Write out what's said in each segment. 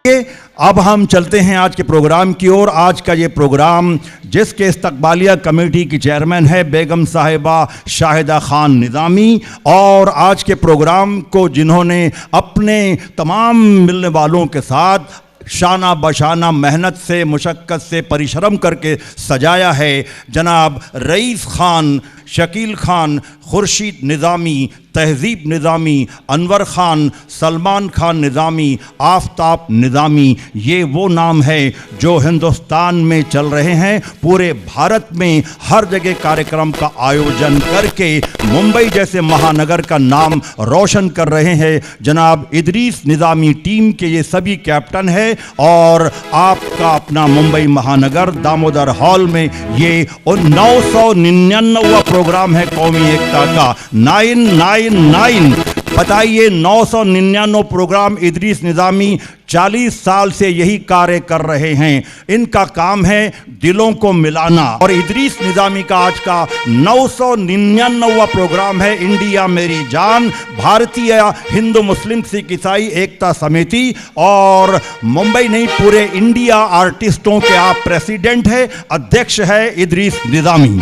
अब हम चलते हैं आज के प्रोग्राम की ओर। आज का ये प्रोग्राम जिसके इस्तकबालिया कमेटी की चेयरमैन है बेगम साहिबा शाहिदा खान निज़ामी, और आज के प्रोग्राम को जिन्होंने अपने तमाम मिलने वालों के साथ शाना बशाना मेहनत से मुशक्क़त से परिश्रम करके सजाया है, जनाब रईस खान, शकील खान, खुर्शीद निज़ामी, तहज़ीब निज़ामी, अनवर ख़ान, सलमान खान निज़ामी, आफ़ताब निज़ामी। ये वो नाम है जो हिंदुस्तान में चल रहे हैं, पूरे भारत में हर जगह कार्यक्रम का आयोजन करके मुंबई जैसे महानगर का नाम रोशन कर रहे हैं। जनाब इदरीस निज़ामी टीम के ये सभी कैप्टन हैं, और आपका अपना मुंबई महानगर दामोदर हॉल में ये 999वां प्रोग्राम है कौमी एकता का। 999 बताइए, 999 प्रोग्राम इदरीस निज़ामी 40 साल से यही कार्य कर रहे हैं। इनका काम है दिलों को मिलाना, और इदरीस निज़ामी का आज का 999वां प्रोग्राम है इंडिया मेरी जान, भारतीय हिंदू मुस्लिम सिख ईसाई एकता समिति, और मुंबई नहीं पूरे इंडिया आर्टिस्टों के आप प्रेसिडेंट है, अध्यक्ष है इदरीस निज़ामी।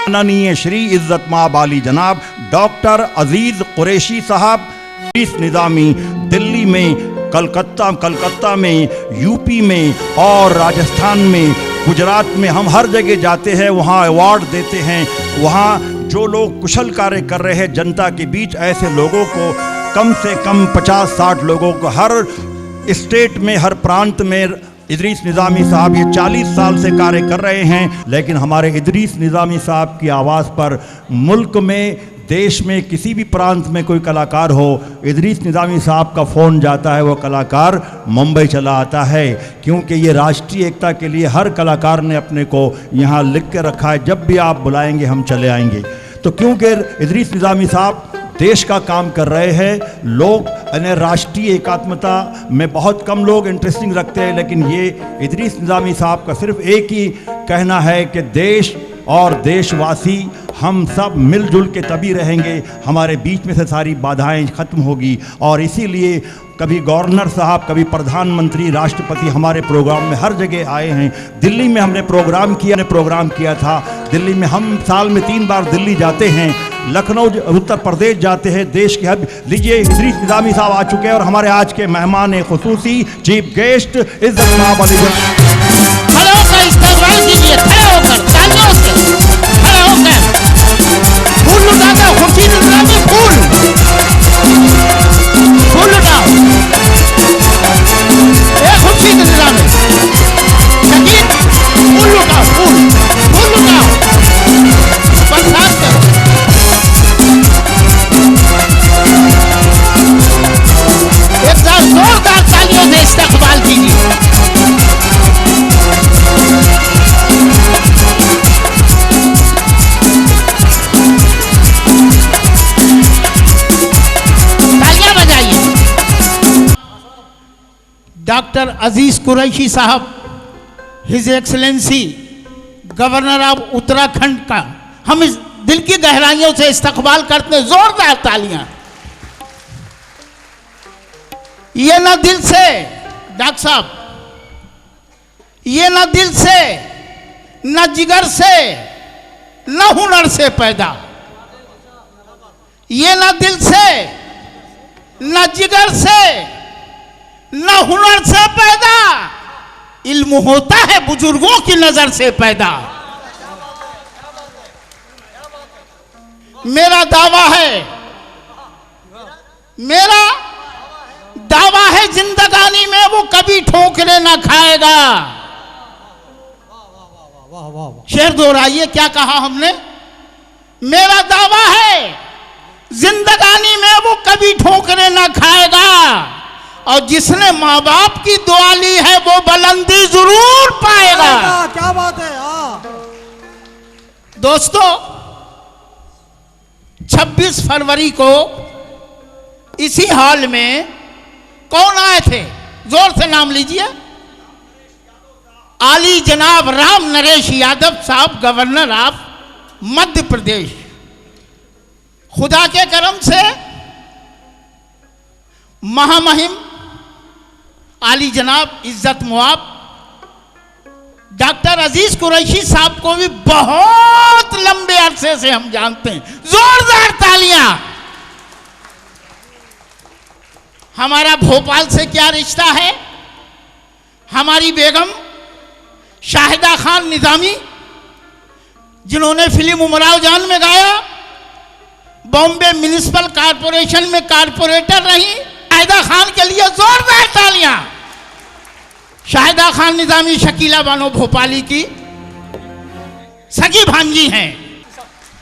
माननीय श्री इज़्ज़त माब आली जनाब डॉक्टर अजीज़ कुरैशी साहब, इदरीस निज़ामी दिल्ली में, कलकत्ता में, यूपी में और राजस्थान में, गुजरात में, हम हर जगह जाते हैं, वहाँ अवार्ड देते हैं। वहाँ जो लोग कुशल कार्य कर रहे हैं जनता के बीच, ऐसे लोगों को कम से कम 50-60 लोगों को हर स्टेट में, हर प्रांत में इदरीस निज़ामी साहब ये 40 साल से कार्य कर रहे हैं। लेकिन हमारे इदरीस निज़ामी साहब की आवाज़ पर मुल्क में, देश में किसी भी प्रांत में कोई कलाकार हो, इदरीस निज़ामी साहब का फ़ोन जाता है, वो कलाकार मुंबई चला आता है, क्योंकि ये राष्ट्रीय एकता के लिए हर कलाकार ने अपने को यहाँ लिख के रखा है, जब भी आप बुलाएंगे हम चले आएंगे। तो क्योंकि इदरीस निज़ामी साहब देश का काम कर रहे हैं, लोग राष्ट्रीय एकात्मता में बहुत कम लोग इंटरेस्टिंग रखते हैं, लेकिन ये इदरीस निज़ामी साहब का सिर्फ एक ही कहना है कि देश और देशवासी हम सब मिलजुल के तभी रहेंगे, हमारे बीच में से सारी बाधाएं ख़त्म होगी। और इसीलिए कभी गवर्नर साहब, कभी प्रधानमंत्री, राष्ट्रपति हमारे प्रोग्राम में हर जगह आए हैं। दिल्ली में हमने प्रोग्राम किया था। दिल्ली में हम साल में 3 बार दिल्ली जाते हैं, लखनऊ उत्तर प्रदेश जाते हैं, देश के हब। लीजिए इदरीस निज़ामी साहब आ चुके हैं, और हमारे आज के मेहमान खुसूसी चीफ गेस्ट इज़्ज़त माब आली खड़े होकर इस्तेमाल कीजिए, खड़े होकर तालियों से खड़े होकर फूल लुटाकर खुर्शीद निज़ामी फूल लुटाओ, ए खुर्शीद निज़ामी शकील फूल लुटाओ, फूल लुटाओ, बर्खास्त करो। एक बार जोरदार तालियों से इस्तकबाल कीजिए। डॉक्टर अजीज कुरैशी साहब, his excellency governor of Uttarakhand का हम इस दिल की गहराइयों से इस्तकबाल करते हैं। जोरदार तालियां। ये ना दिल से डॉक्टर साहब, ये ना दिल से, ना जिगर से, ना हुनर से पैदा, ये ना दिल से, ना जिगर से, ना हुनर से पैदा, इल्म होता है बुजुर्गों की नजर से पैदा। मेरा दावा है जिंदगानी में वो कभी ठोकरे ना खाएगा। शेर दोहराइए, क्या कहा हमने? मेरा दावा है जिंदगानी में वो कभी ठोकरे ना खाएगा, और जिसने माँ बाप की दुआ ली है वो बुलंदी जरूर पाएगा। क्या बात है। दोस्तों, 26 फरवरी को इसी हॉल में कौन आए थे? जोर से नाम लीजिए। आली जनाब राम नरेश यादव साहब, गवर्नर ऑफ मध्य प्रदेश। खुदा के करम से महामहिम आली जनाब इज्जत मुआब डॉक्टर अजीज कुरैशी साहब को भी बहुत लंबे अरसे से हम जानते हैं। जोरदार तालियां। हमारा भोपाल से क्या रिश्ता है? हमारी बेगम शाहिदा खान निजामी, जिन्होंने फिल्म उमराव जान में गाया, बॉम्बे म्युनिसिपल कॉरपोरेशन में कॉरपोरेटर रही। शाहिदा खान के लिए जोरदार तालियां। शाहिदा खान निजामी शकीला बानो भोपाली की सगी भांजी हैं।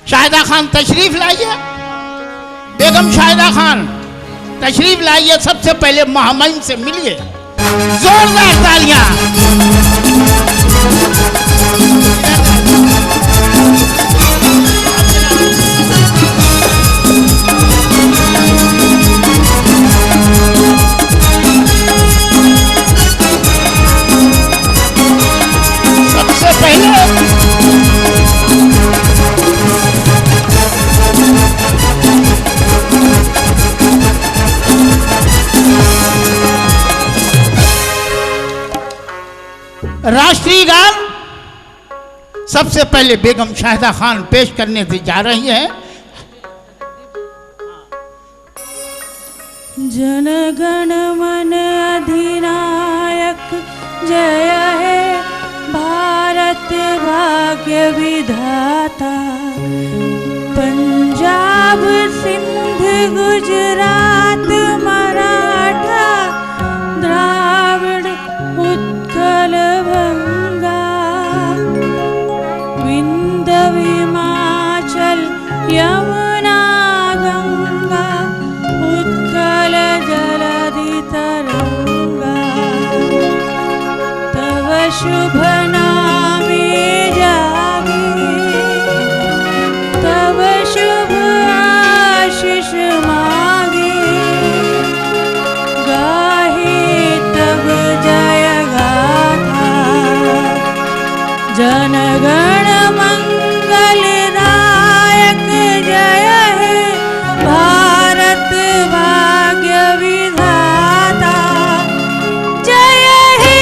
शाहिदा खान तशरीफ लाइए। बेगम शाहिदा खान तशरीफ लाइए। सबसे पहले महामहिम से मिलिए। जोरदार तालियां। सबसे पहले राष्ट्रीय गान सबसे पहले बेगम शाहिदा खान पेश करने से जा रही हैं। जन गण मन अधिनायक जय हे भारत भाग्य विधाता। पंजाब सिंध गुजरात मराठा द्राविड़ उत्कल बंगा। विंध्य हिमाचल यमुना गंगा उत्कल जलधि तरंगा। तव शुभ नामे जागे तव शुभ आशीष मागे। गाहे तब जय गाथा जन गण मंगल दायक जय हे भारत भाग्य विधाता। जय हे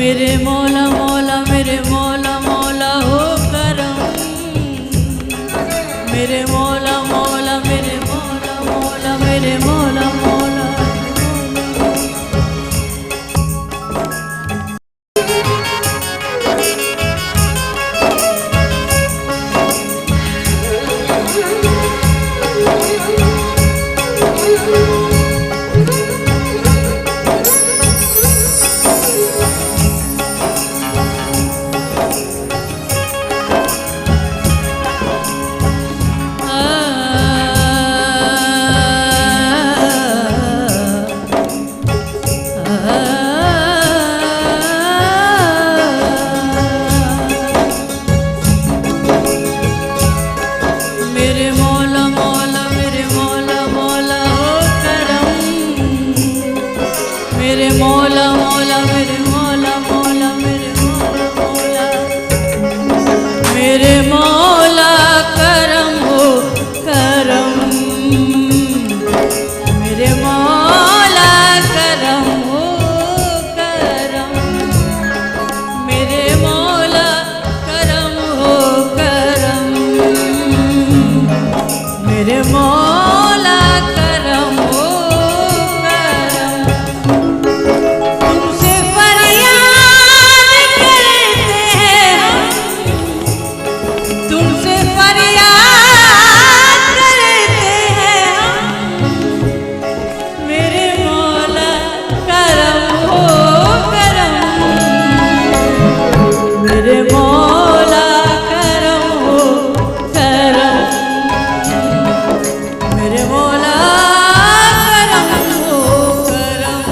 मेरे मौला मौला मेरे मौला मौला हो करम, मेरे मौला मौला मेरे मौला मौला मेरे मौला मौला। मेरे मौला मौला मेरे मौला मौला हो करम, मेरे मौला मौला मेरे मौला मौला मेरे मौला मौला, मेरे मौला करम हो करम, मेरे मौला करम हो करम, मेरे मौला करम हो करम, मेरे मौला करम हो करम। तुमसे फरियाद करते हैं हम, तुमसे फरियाद करते हैं हम, मेरे मौला करम हो करम, मेरे मौला करम हो करम, मेरे मौला करम हो करम।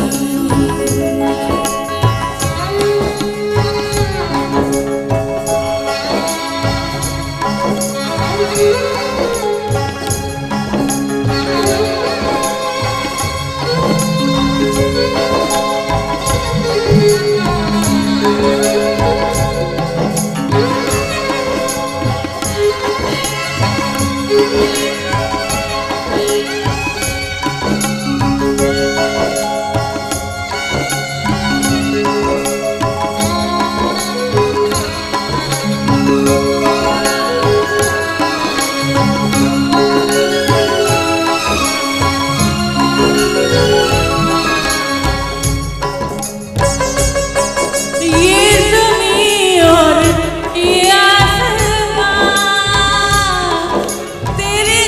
ये ज़मीं और ये आसमां तेरे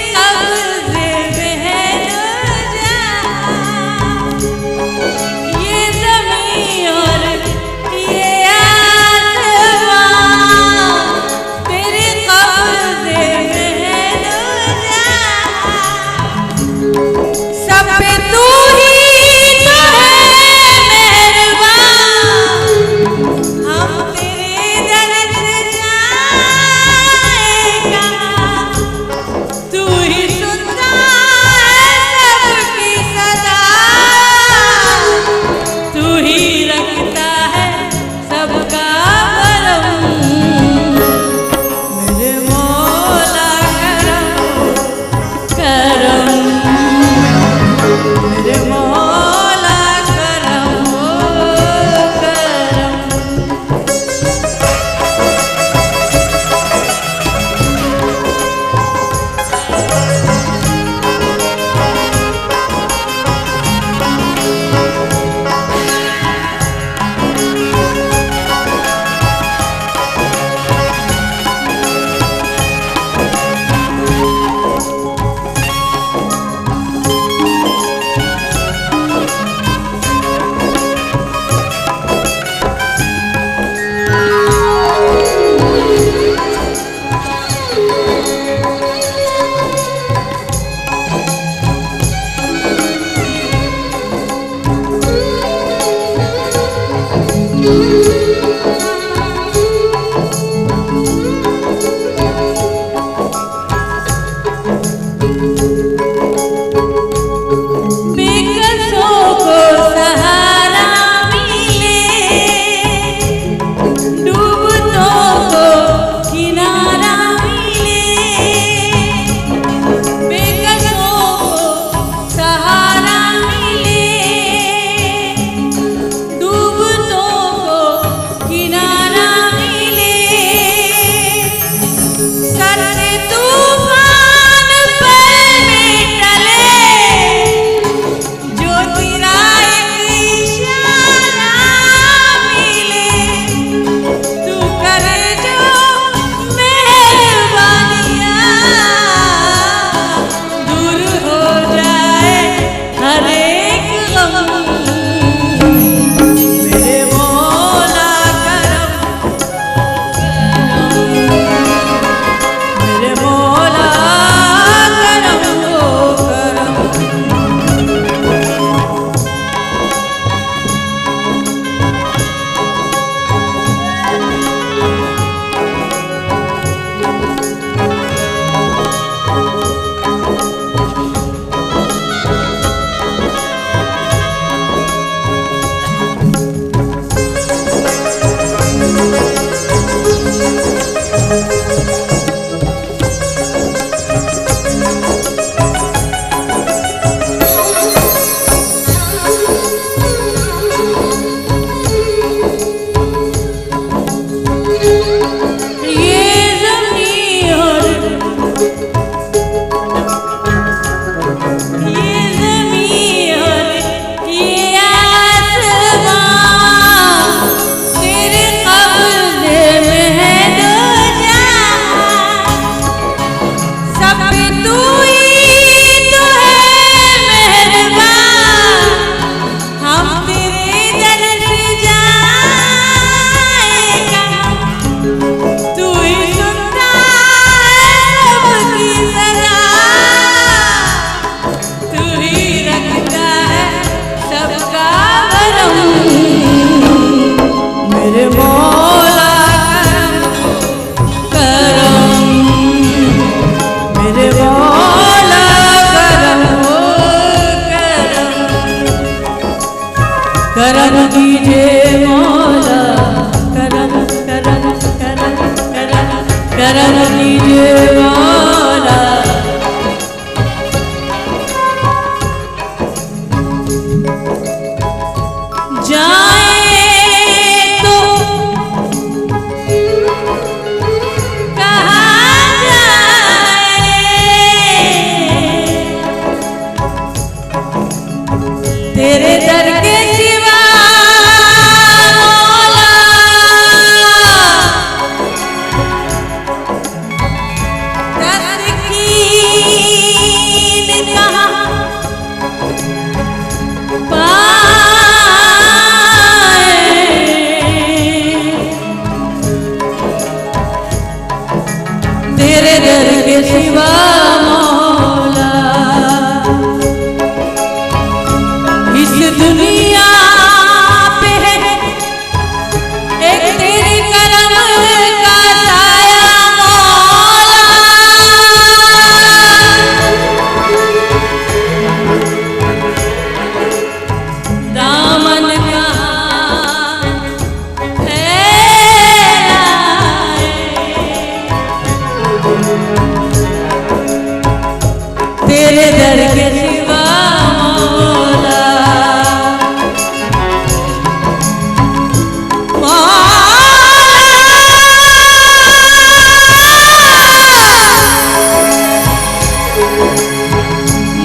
तेरे दर के सिवा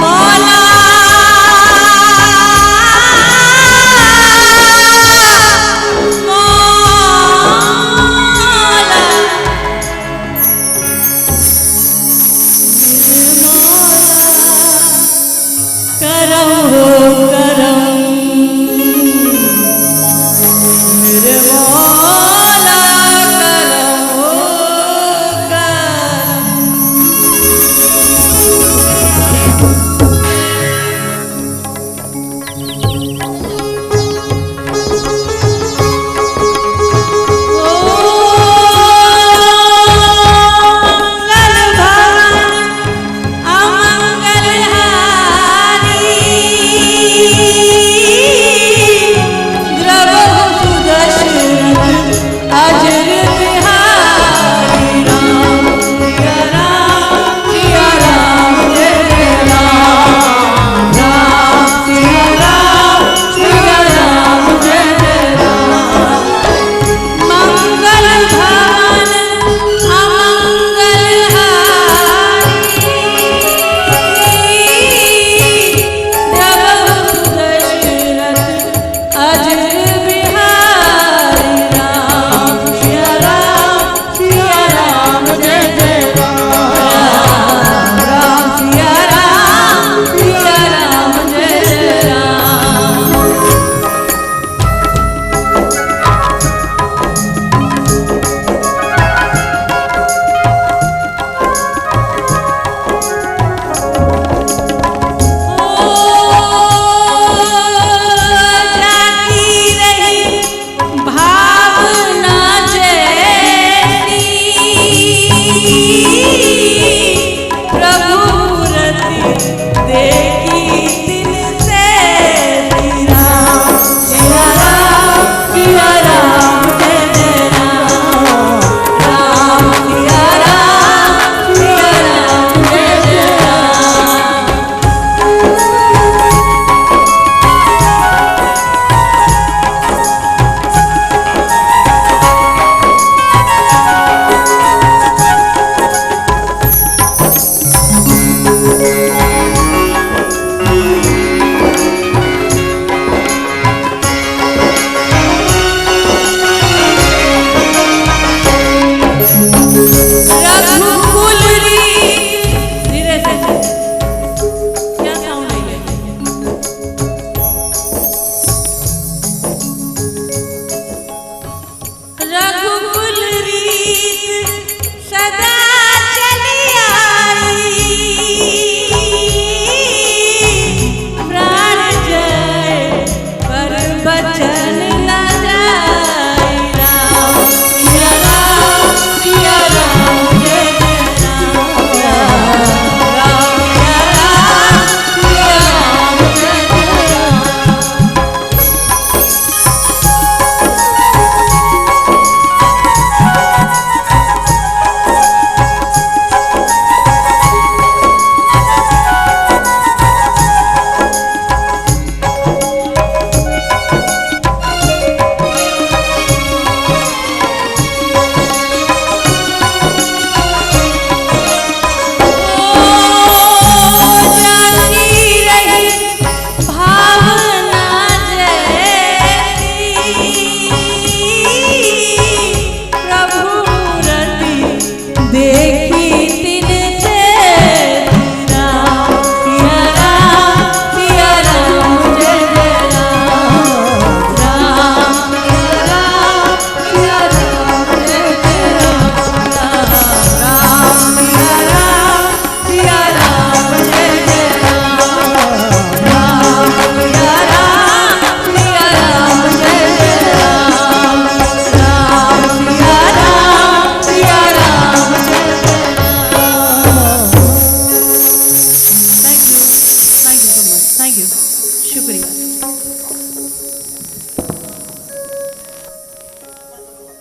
मौला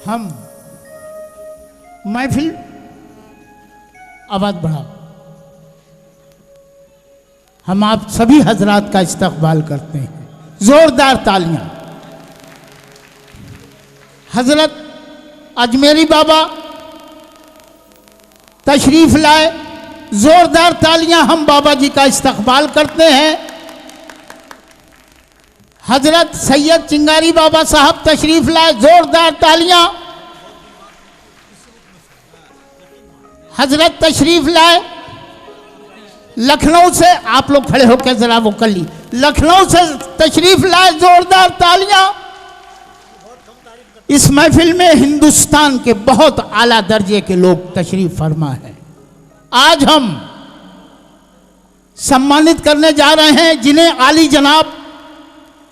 हम महफिल आवाज बढ़ा। हम आप सभी हजरात का इस्तकबाल करते हैं। जोरदार तालियां। हजरत अजमेरी बाबा तशरीफ लाए, जोरदार तालियां हम बाबा जी का इस्तकबाल करते हैं। हजरत सैयद चिंगारी बाबा साहब तशरीफ लाए, जोरदार तालियां। हजरत तशरीफ लाए लखनऊ से, आप लोग खड़े होकर जरा वो कर ली, लखनऊ से तशरीफ लाए, जोरदार तालियां। इस महफिल में हिंदुस्तान के बहुत आला दर्जे के लोग तशरीफ फरमा है। आज हम सम्मानित करने जा रहे हैं जिन्हें आली जनाब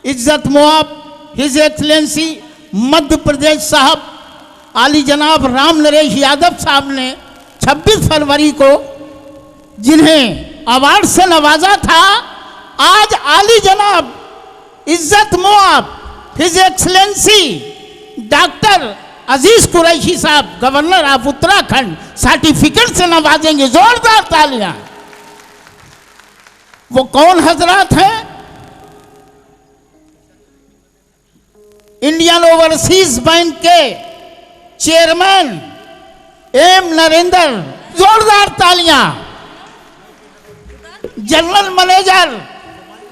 इज्जत मुआब हिज एक्सलेंसी मध्य प्रदेश साहब आली जनाब राम नरेश यादव साहब ने 26 फरवरी को जिन्हें अवार्ड से नवाजा था, आज आली जनाब इज्जत मुआब हिज एक्सलेंसी डॉक्टर अजीज कुरैशी साहब गवर्नर ऑफ उत्तराखंड सर्टिफिकेट से नवाजेंगे। जोरदार तालियां। वो कौन हजरात हैं? इंडियन ओवरसीज बैंक के चेयरमैन एम नरेंद्र, जोरदार तालियां। General manager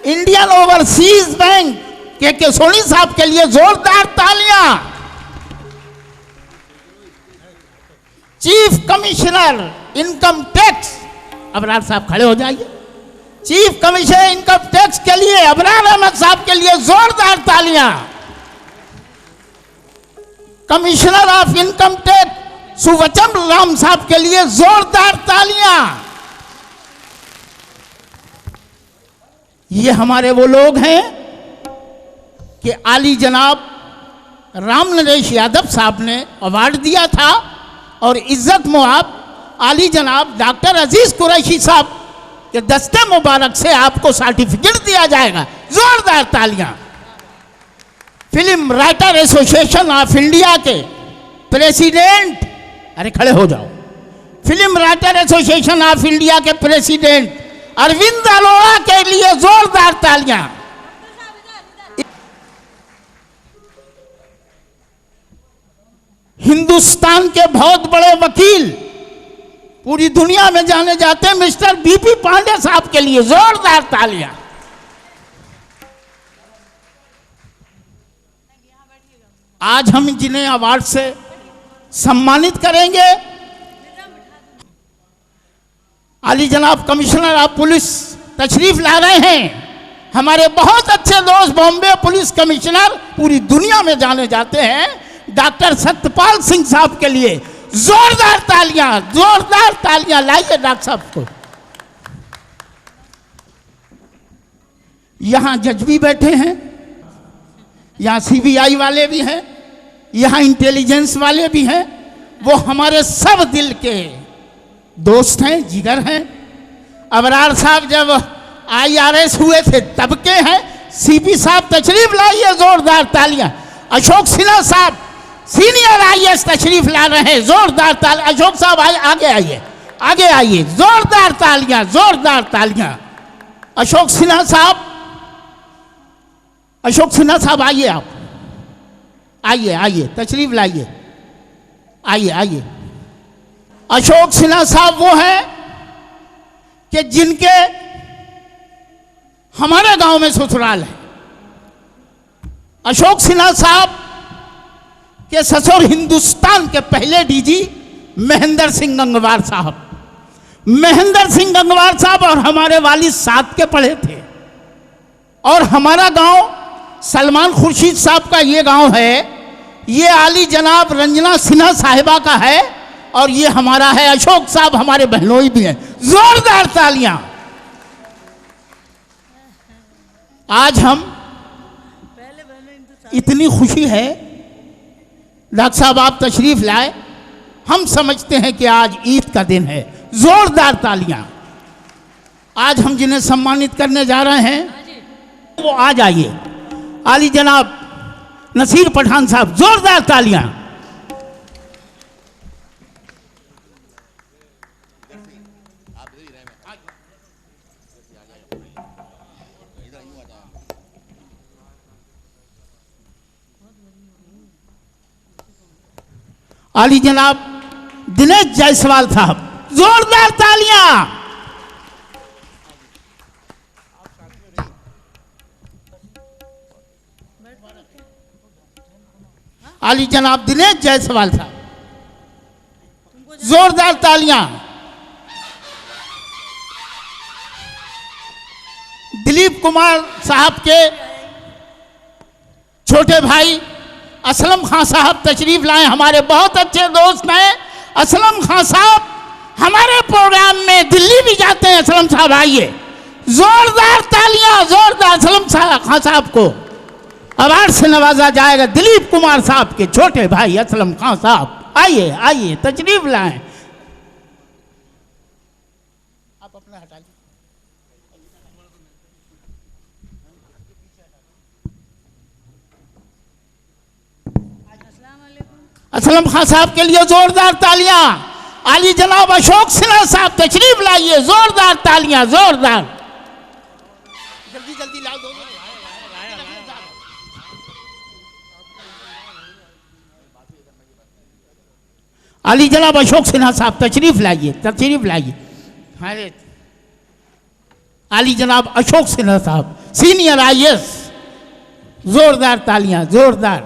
Indian overseas bank के सोनी साहब के लिए जोरदार तालियां। Chief commissioner income tax, Abrar साहब खड़े हो जाइए। चीफ कमिश्नर इनकम टैक्स के लिए अबरार अहमद साहब के लिए जोरदार तालियां। Commissioner of income tax Suvacham Ram साहब के लिए जोरदार तालियां। ये हमारे वो लोग हैं कि आली जनाब राम नरेश यादव साहब ने अवार्ड दिया था और इज्जत मुआब आली जनाब डॉक्टर अजीज कुरैशी साहब के दस्ते मुबारक से आपको सर्टिफिकेट दिया जाएगा। जोरदार तालियां। Film writer association of India के प्रेसिडेंट, अरे खड़े हो जाओ, film writer association of India के प्रेसिडेंट अरविंद अरोड़ा के लिए जोरदार तालियां। हिंदुस्तान के बहुत बड़े वकील, पूरी दुनिया में जाने जाते हैं, मिस्टर बीपी पांडे साहब के लिए जोरदार तालियां। आज हम जिन्हें अवार्ड से सम्मानित करेंगे, आली जनाब कमिश्नर ऑफ पुलिस तशरीफ ला रहे हैं। हमारे बहुत अच्छे दोस्त बॉम्बे पुलिस कमिश्नर, पूरी दुनिया में जाने जाते हैं, डॉक्टर सत्यपाल सिंह साहब के लिए जोरदार तालियां। जोरदार तालियां लाइए डॉक्टर साहब को। यहां जज भी बैठे हैं, यहां सीबीआई वाले भी हैं, यहां इंटेलिजेंस वाले भी हैं। वो हमारे सब दिल के दोस्त हैं, जिगर हैं। अबरार साहब जब IRS हुए थे तब के हैं। सीपी साहब तशरीफ लाइए, जोरदार तालियां। अशोक सिन्हा साहब सीनियर IAS तशरीफ ला रहे हैं, जोरदार तालियां। अशोक साहब आगे आइए, आगे आइए, जोरदार तालियां, जोरदार तालियां। अशोक सिन्हा साहब, अशोक सिन्हा साहब आइए, आप आइए, आइए तशरीफ लाइए, आइए, आइए। अशोक सिन्हा साहब वो हैं कि जिनके हमारे गांव में ससुराल है। अशोक सिन्हा साहब के ससुर हिंदुस्तान के पहले DG महेंद्र सिंह गंगवार साहब, महेंद्र सिंह गंगवार साहब और हमारे वालिद साथ के पढ़े थे। और हमारा गांव सलमान खुर्शीद साहब का ये गांव है, ये आली जनाब रंजना सिन्हा साहिबा का है, और ये हमारा है। अशोक साहब हमारे बहनोई भी हैं। जोरदार तालियां। आज हम, इतनी खुशी है डॉक्टर साहब आप तशरीफ लाए, हम समझते हैं कि आज ईद का दिन है। जोरदार तालियां। आज हम जिन्हें सम्मानित करने जा रहे हैं वो आ जाइए। आली जनाब नसीर पठान साहब, जोरदार तालियां। आली जनाब दिनेश जायसवाल साहब, जोरदार तालियां। आली जनाब दिनेश जायसवाल साहब, जोरदार तालियां। दिलीप कुमार साहब के छोटे भाई असलम खान साहब तशरीफ लाए, हमारे बहुत अच्छे दोस्त हैं। असलम खान साहब हमारे प्रोग्राम में दिल्ली भी जाते हैं। असलम साहब आइए, जोरदार तालियां, जोरदार। असलम खान साहब को अवार्ड से नवाजा जाएगा। दिलीप कुमार साहब के छोटे भाई असलम खान साहब, आइए आइए, तशरीफ लाएं। आप अपना हटा लीजिए। असलम खान साहब के लिए जोरदार तालियां। आली जनाब अशोक सिन्हा साहब तशरीफ लाइए, जोरदार तालियां, जोरदार। जल्दी जल्दी ला दो। आली जनाब अशोक सिन्हा साहब तशरीफ लाइए, तशरीफ लाइए। हमारे आली जनाब अशोक सिन्हा साहब सीनियर IAS, जोरदार तालियां, जोरदार।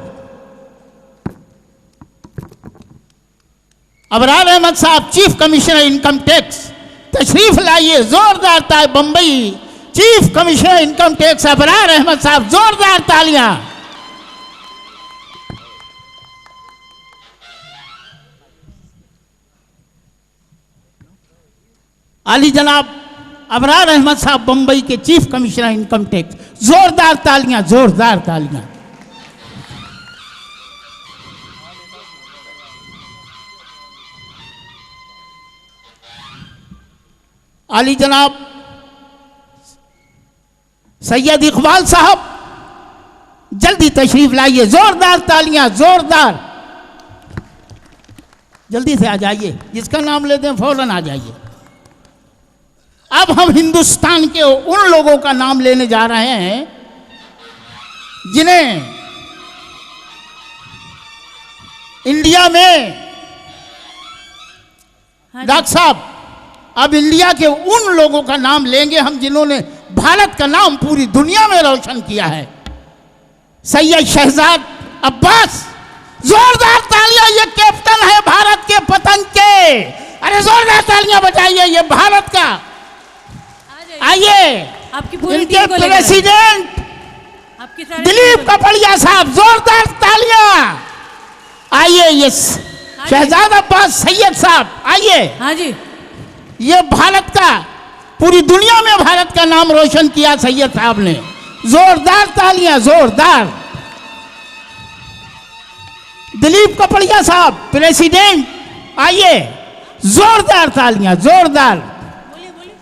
अबरार अहमद साहब चीफ कमिश्नर इनकम टैक्स तशरीफ लाइए, जोरदार तालियां। Bombay chief commissioner income tax Abrar Ahmad sahab, जोरदार तालियां। आली जनाब अबरार अहमद साहब बंबई के चीफ कमिश्नर इनकम टैक्स, जोरदार तालियां, जोरदार तालियां। आली जनाब सैयद इकबाल साहब जल्दी तशरीफ लाइए, जोरदार तालियां, जोरदार। जल्दी से आ जाइए, जिसका नाम लेते हैं फौरन आ जाइए। अब हम हिंदुस्तान के उन लोगों का नाम लेने जा रहे हैं जिन्हें इंडिया में, डॉक्टर साहब अब इंडिया के उन लोगों का नाम लेंगे हम जिन्होंने भारत का नाम पूरी दुनिया में रोशन किया है। सैयद शहजाद अब्बास, जोरदार तालियां। ये कैप्टन है भारत के पतंग के। अरे जोरदार तालियां बजाइए, ये भारत का। आइए, इनके प्रेसिडेंट दिलीप कपड़िया साहब, जोरदार तालियां। आइए, ये शहजाद अब्बास सैयद साहब, आइए। हाँ जी, ये भारत का, पूरी दुनिया में भारत का नाम रोशन किया सैयद साहब ने, जोरदार तालियां, जोरदार। दिलीप कपड़िया साहब प्रेसिडेंट, आइए, जोरदार तालियां, जोरदार। बोलिए बोलिए,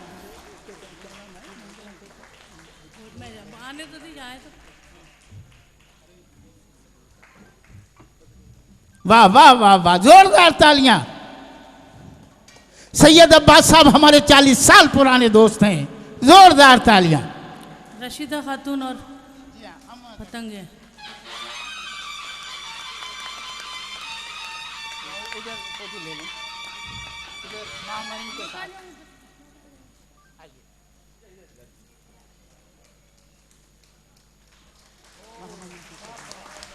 आने तो दी जाए तो। वाह वाह वाह वाह, जोरदार तालियां। सैयद अब्बास साहब हमारे 40 साल पुराने दोस्त हैं, जोरदार तालियां। रशीदा खातून और पतंगे।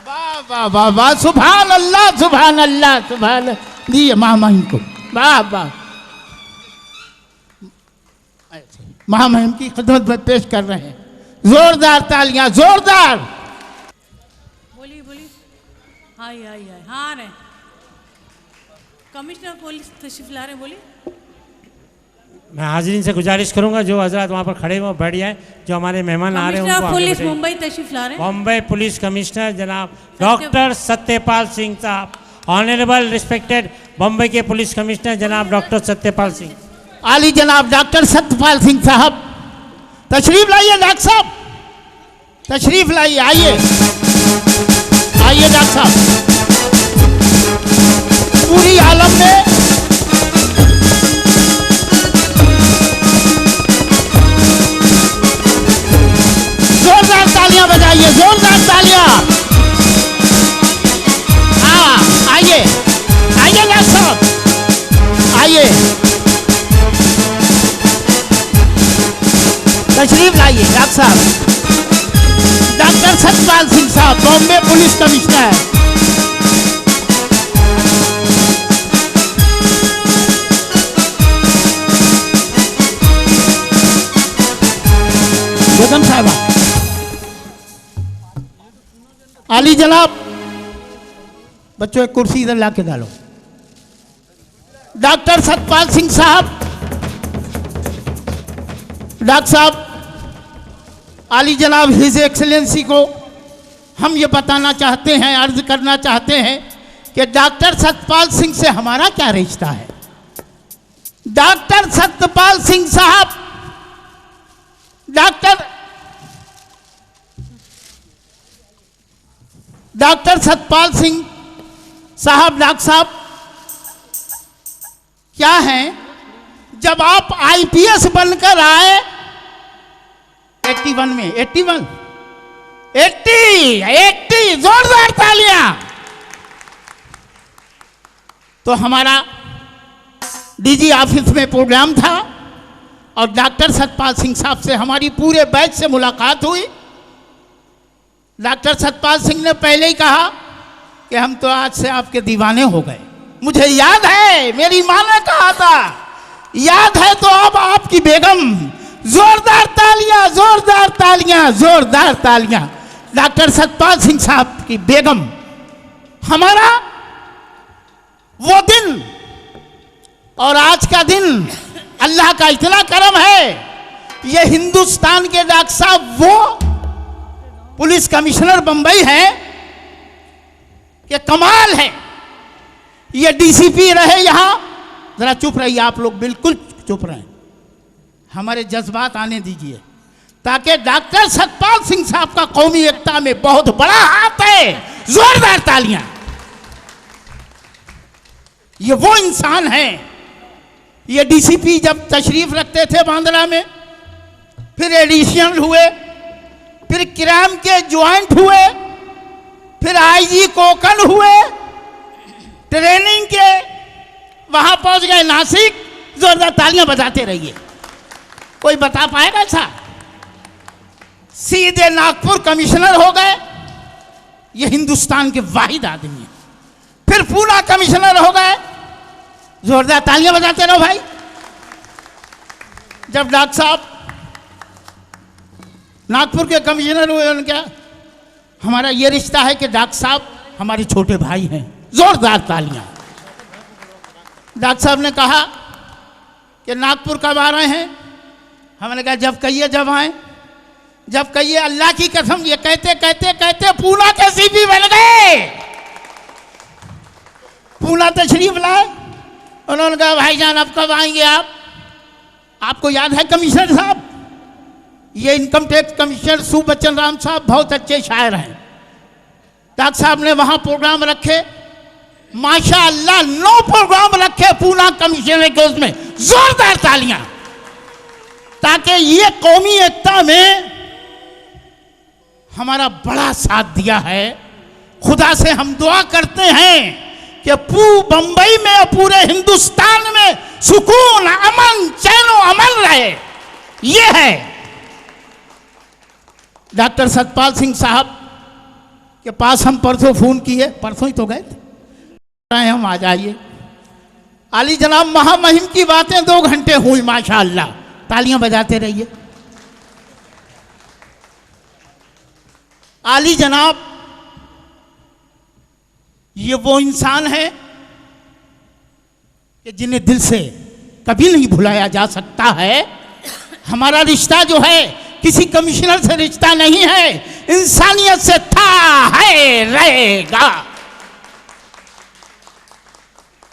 वाह वाह वाह वाह, सुभान अल्लाह, सुभान अल्लाह, सुभान। दिए महामहिम को, वाह वाह। महामहिम की खिदमत में पेश कर रहे हैं, जोरदार तालियां, जोरदार। बोलिए बोलिए, हाय हाय हाय, हाँ रहे कमिश्नर पुलिस तशरीफ ला रहे, बोलिए। मैं हाजिरीन से गुजारिश करूंगा जो हजरत वहाँ पर खड़े हुए बैठ जाएं, जो हमारे मेहमान आ रहे हैं उनको आगे पुलिस बढ़ाइए। मुंबई तशरीफ ला रहे हैं। बॉम्बे पुलिस कमिश्नर जनाब डॉक्टर सत्यपाल सिंह साहब, ऑनरेबल रिस्पेक्टेड बॉम्बे के पुलिस कमिश्नर जनाब डॉक्टर सत्यपाल सिंह। आली जनाब डॉक्टर सत्यपाल सिंह साहब तशरीफ लाइए। डॉक्टर साहब तशरीफ लाइए, आइए आइए डॉक्टर साहब। पूरी आलम में जोरदार तालियां बजाइए, जोरदार तालियां। हाँ आइए आइए। तशरीफ लाइए डॉक्टर साहब। डॉक्टर सतपाल सिंह साहब, बॉम्बे पुलिस कमिश्नर। बेगम साहबा, आली जनाब, बच्चों एक कुर्सी इधर ला के डालो। डॉक्टर सतपाल सिंह साहब, डॉक्टर साहब, आली जनाब हिज एक्सेलेंसी को हम ये बताना चाहते हैं, अर्ज करना चाहते हैं कि डॉक्टर सतपाल सिंह से हमारा क्या रिश्ता है। डॉक्टर सतपाल सिंह साहब, डॉक्टर सतपाल सिंह साहब, डॉक्टर साहब क्या हैं, जब आप आईपीएस बनकर आए 81 में, 80 जोरदार तालियां। तो हमारा डीजी ऑफिस में प्रोग्राम था और डॉक्टर सतपाल सिंह साहब से हमारी पूरे बैच से मुलाकात हुई। डॉक्टर सतपाल सिंह ने पहले ही कहा कि हम तो आज से आपके दीवाने हो गए। मुझे याद है, मेरी मां ने कहा था, याद है तो अब आपकी बेगम। जोरदार तालियां, जोरदार तालियां, जोरदार तालियां। डॉक्टर सतपाल सिंह साहब की बेगम। हमारा वो दिन और आज का दिन, अल्लाह का इतना करम है, ये हिंदुस्तान के डॉक्टर साहब वो पुलिस कमिश्नर बंबई है कि कमाल है। ये डीसीपी रहे यहां, जरा चुप रहिए आप लोग, बिल्कुल चुप रहें, हमारे जज्बात आने दीजिए, ताकि डॉक्टर सतपाल सिंह साहब का कौमी एकता में बहुत बड़ा हाथ है। जोरदार तालियां। ये वो इंसान है। ये डीसीपी जब तशरीफ रखते थे बांद्रा में, फिर एडिशनल हुए, फिर क्राइम के ज्वाइंट हुए, फिर आईजी कोकन हुए, ट्रेनिंग के वहां पहुंच गए नासिक। जोरदार तालियां बजाते रहिए। कोई बता पाएगा ऐसा? सीधे नागपुर कमिश्नर हो गए। ये हिंदुस्तान के वाहिद आदमी है। फिर पूना कमिश्नर हो गए। जोरदार तालियां बजाते रहो भाई। जब डॉक्टर साहब नागपुर के कमिश्नर हुए, उनका हमारा ये रिश्ता है कि डॉक्टर साहब हमारे छोटे भाई हैं। जोरदार तालियां। डॉक्टर साहब ने कहा कि नागपुर कब आ रहे हैं? हमने कहा जब कहिए, जब आए, जब कहिए। अल्लाह की कसम, ये कहते कहते कहते पूना के सीपी बन गए। पूना तशरीफ लाए। उन्होंने कहा भाईजान अब कब आएंगे आप? आपको याद है कमिश्नर साहब, ये इनकम टैक्स कमिश्नर सुबच्चन राम साहब बहुत अच्छे शायर हैं। डॉक्टर साहब ने वहां प्रोग्राम रखे, माशाअल्लाह 9 प्रोग्राम रखे पूना कमिश्नर के उसमें। जोरदार तालियां। ताकि ये कौमी एकता में हमारा बड़ा साथ दिया है। खुदा से हम दुआ करते हैं कि बंबई में और पूरे हिंदुस्तान में सुकून, अमन, चैन और अमन रहे। ये है डॉक्टर सतपाल सिंह साहब के पास हम परसों फोन किए, परसों ही तो गए थे, हम आ जाइए। आली जनाब महामहिम की बातें 2 घंटे हुई माशाअल्लाह। तालियां बजाते रहिए। आली जनाब ये वो इंसान है कि जिन्हें दिल से कभी नहीं भुलाया जा सकता है। हमारा रिश्ता जो है किसी कमिश्नर से रिश्ता नहीं है, इंसानियत से था, है, रहेगा।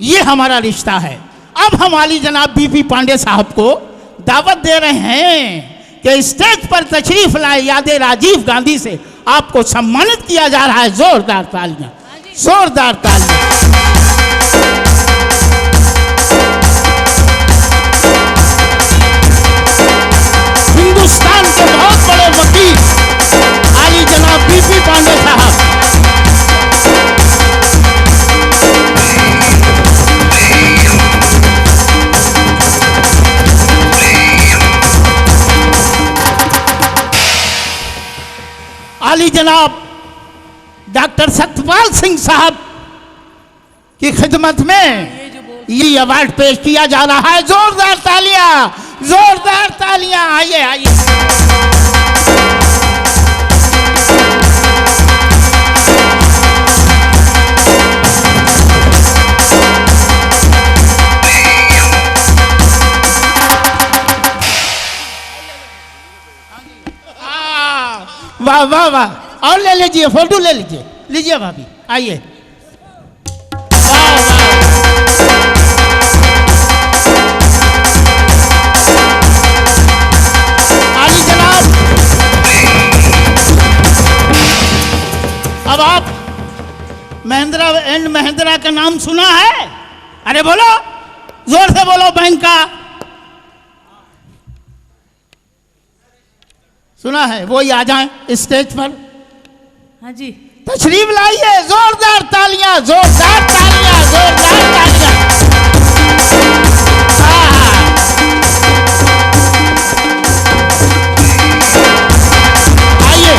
ये हमारा रिश्ता है। अब हम आली जनाब बीपी पांडे साहब को दावत दे रहे हैं कि स्टेज पर तशरीफ लाए। याद राजीव गांधी से आपको सम्मानित किया जा रहा है। जोरदार तालियां, जोरदार तालियां। हिंदुस्तान के बहुत बड़े वकील आली जनाब बीपी पांडे साहब। आली जनाब डॉक्टर सत्यपाल सिंह साहब की खिदमत में ये अवार्ड पेश किया जा रहा है। जोरदार तालियां, जोरदार तालियां। आइए आइए। वाह वाह वाह। और ले लीजिए, फोटो ले लीजिए, लीजिए भाभी, आइए। वाह वाह। आली जनाब, अब आप महिंद्रा एंड महिंद्रा का नाम सुना है? अरे बोलो, जोर से बोलो। बैंक का सुना है? वो ही आ जाए स्टेज पर। हाँ जी। तशरीफ लाइए। जोरदार तालियां, जोरदार तालियां, जोरदार तालियां। आइए।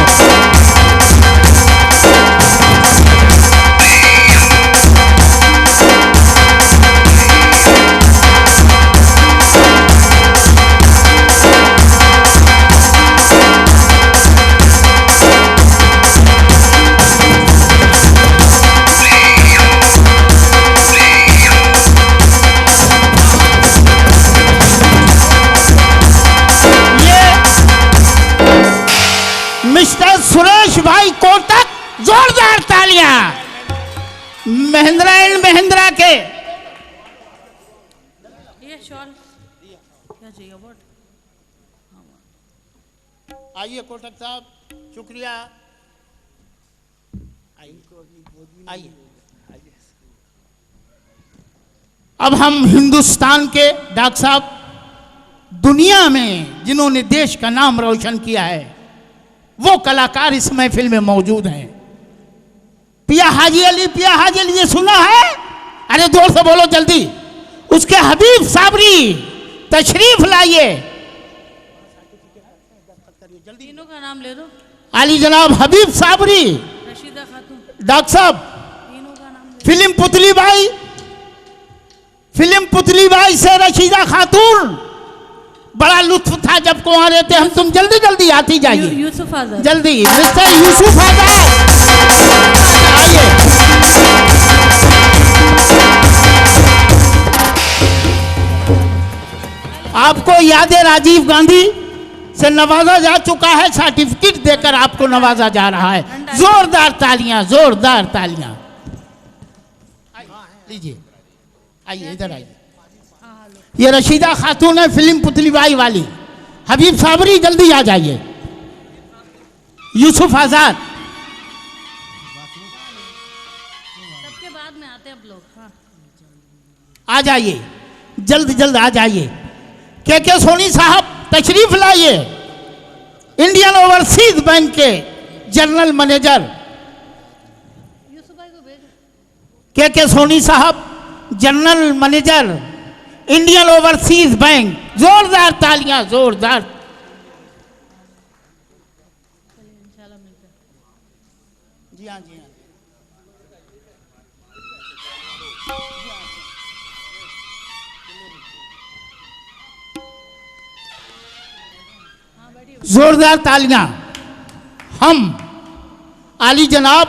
मिस्टर सुरेश भाई कोटक, जोरदार तालियां। महिंद्रा एंड महिंद्रा के ये शॉल क्या चाहिए? अवार्ड? आइए कोटक साहब, शुक्रिया। आइए। अब हम हिंदुस्तान के डॉक्टर साहब, दुनिया में जिन्होंने देश का नाम रोशन किया है, वो कलाकार इस महफिल में मौजूद हैं। पिया हाजी अली, पिया हाजी अली, ये सुना है? अरे जोर से बोलो जल्दी। उसके हबीब साबरी तशरीफ लाइए। तीनों का नाम ले दो। आली जनाब हबीब साबरी, रशीदा खातून, डॉक्टर साहब, तीनों का नाम ले। फिल्म पुतली बाई, फिल्म पुतली बाई से रशीदा खातून। बड़ा लुत्फ था जब को आ रहे थे हम। तुम जल्दी जल्दी आती जाइए। यूसुफ आजाद, जल्दी। मिस्टर यूसुफ आजाद, आइए। आपको याद है राजीव गांधी से नवाजा जा चुका है, सर्टिफिकेट देकर आपको नवाजा जा रहा है। जोरदार तालियां, जोरदार तालियां। लीजिए, आइए इधर आइए। ये रशीदा खातून है, फिल्म पुतली बाई वाली। हबीब साबरी, जल्दी आ जाइए। यूसुफ आजाद, सबके बाद में आते हैं अब लोग। हाँ। आ जाइए, जल्द जल्द आ जाइए। के सोनी साहब तशरीफ लाइए। इंडियन ओवरसीज बैंक के जनरल मैनेजर यूसुफ भाई को भेजो। के सोनी साहब, general manager Indian overseas bank. जोरदार तालियां, जोरदार। इंशाल्लाह मिलते हैं। जी हाँ, जी हाँ। जोरदार तालियां। हम आली जनाब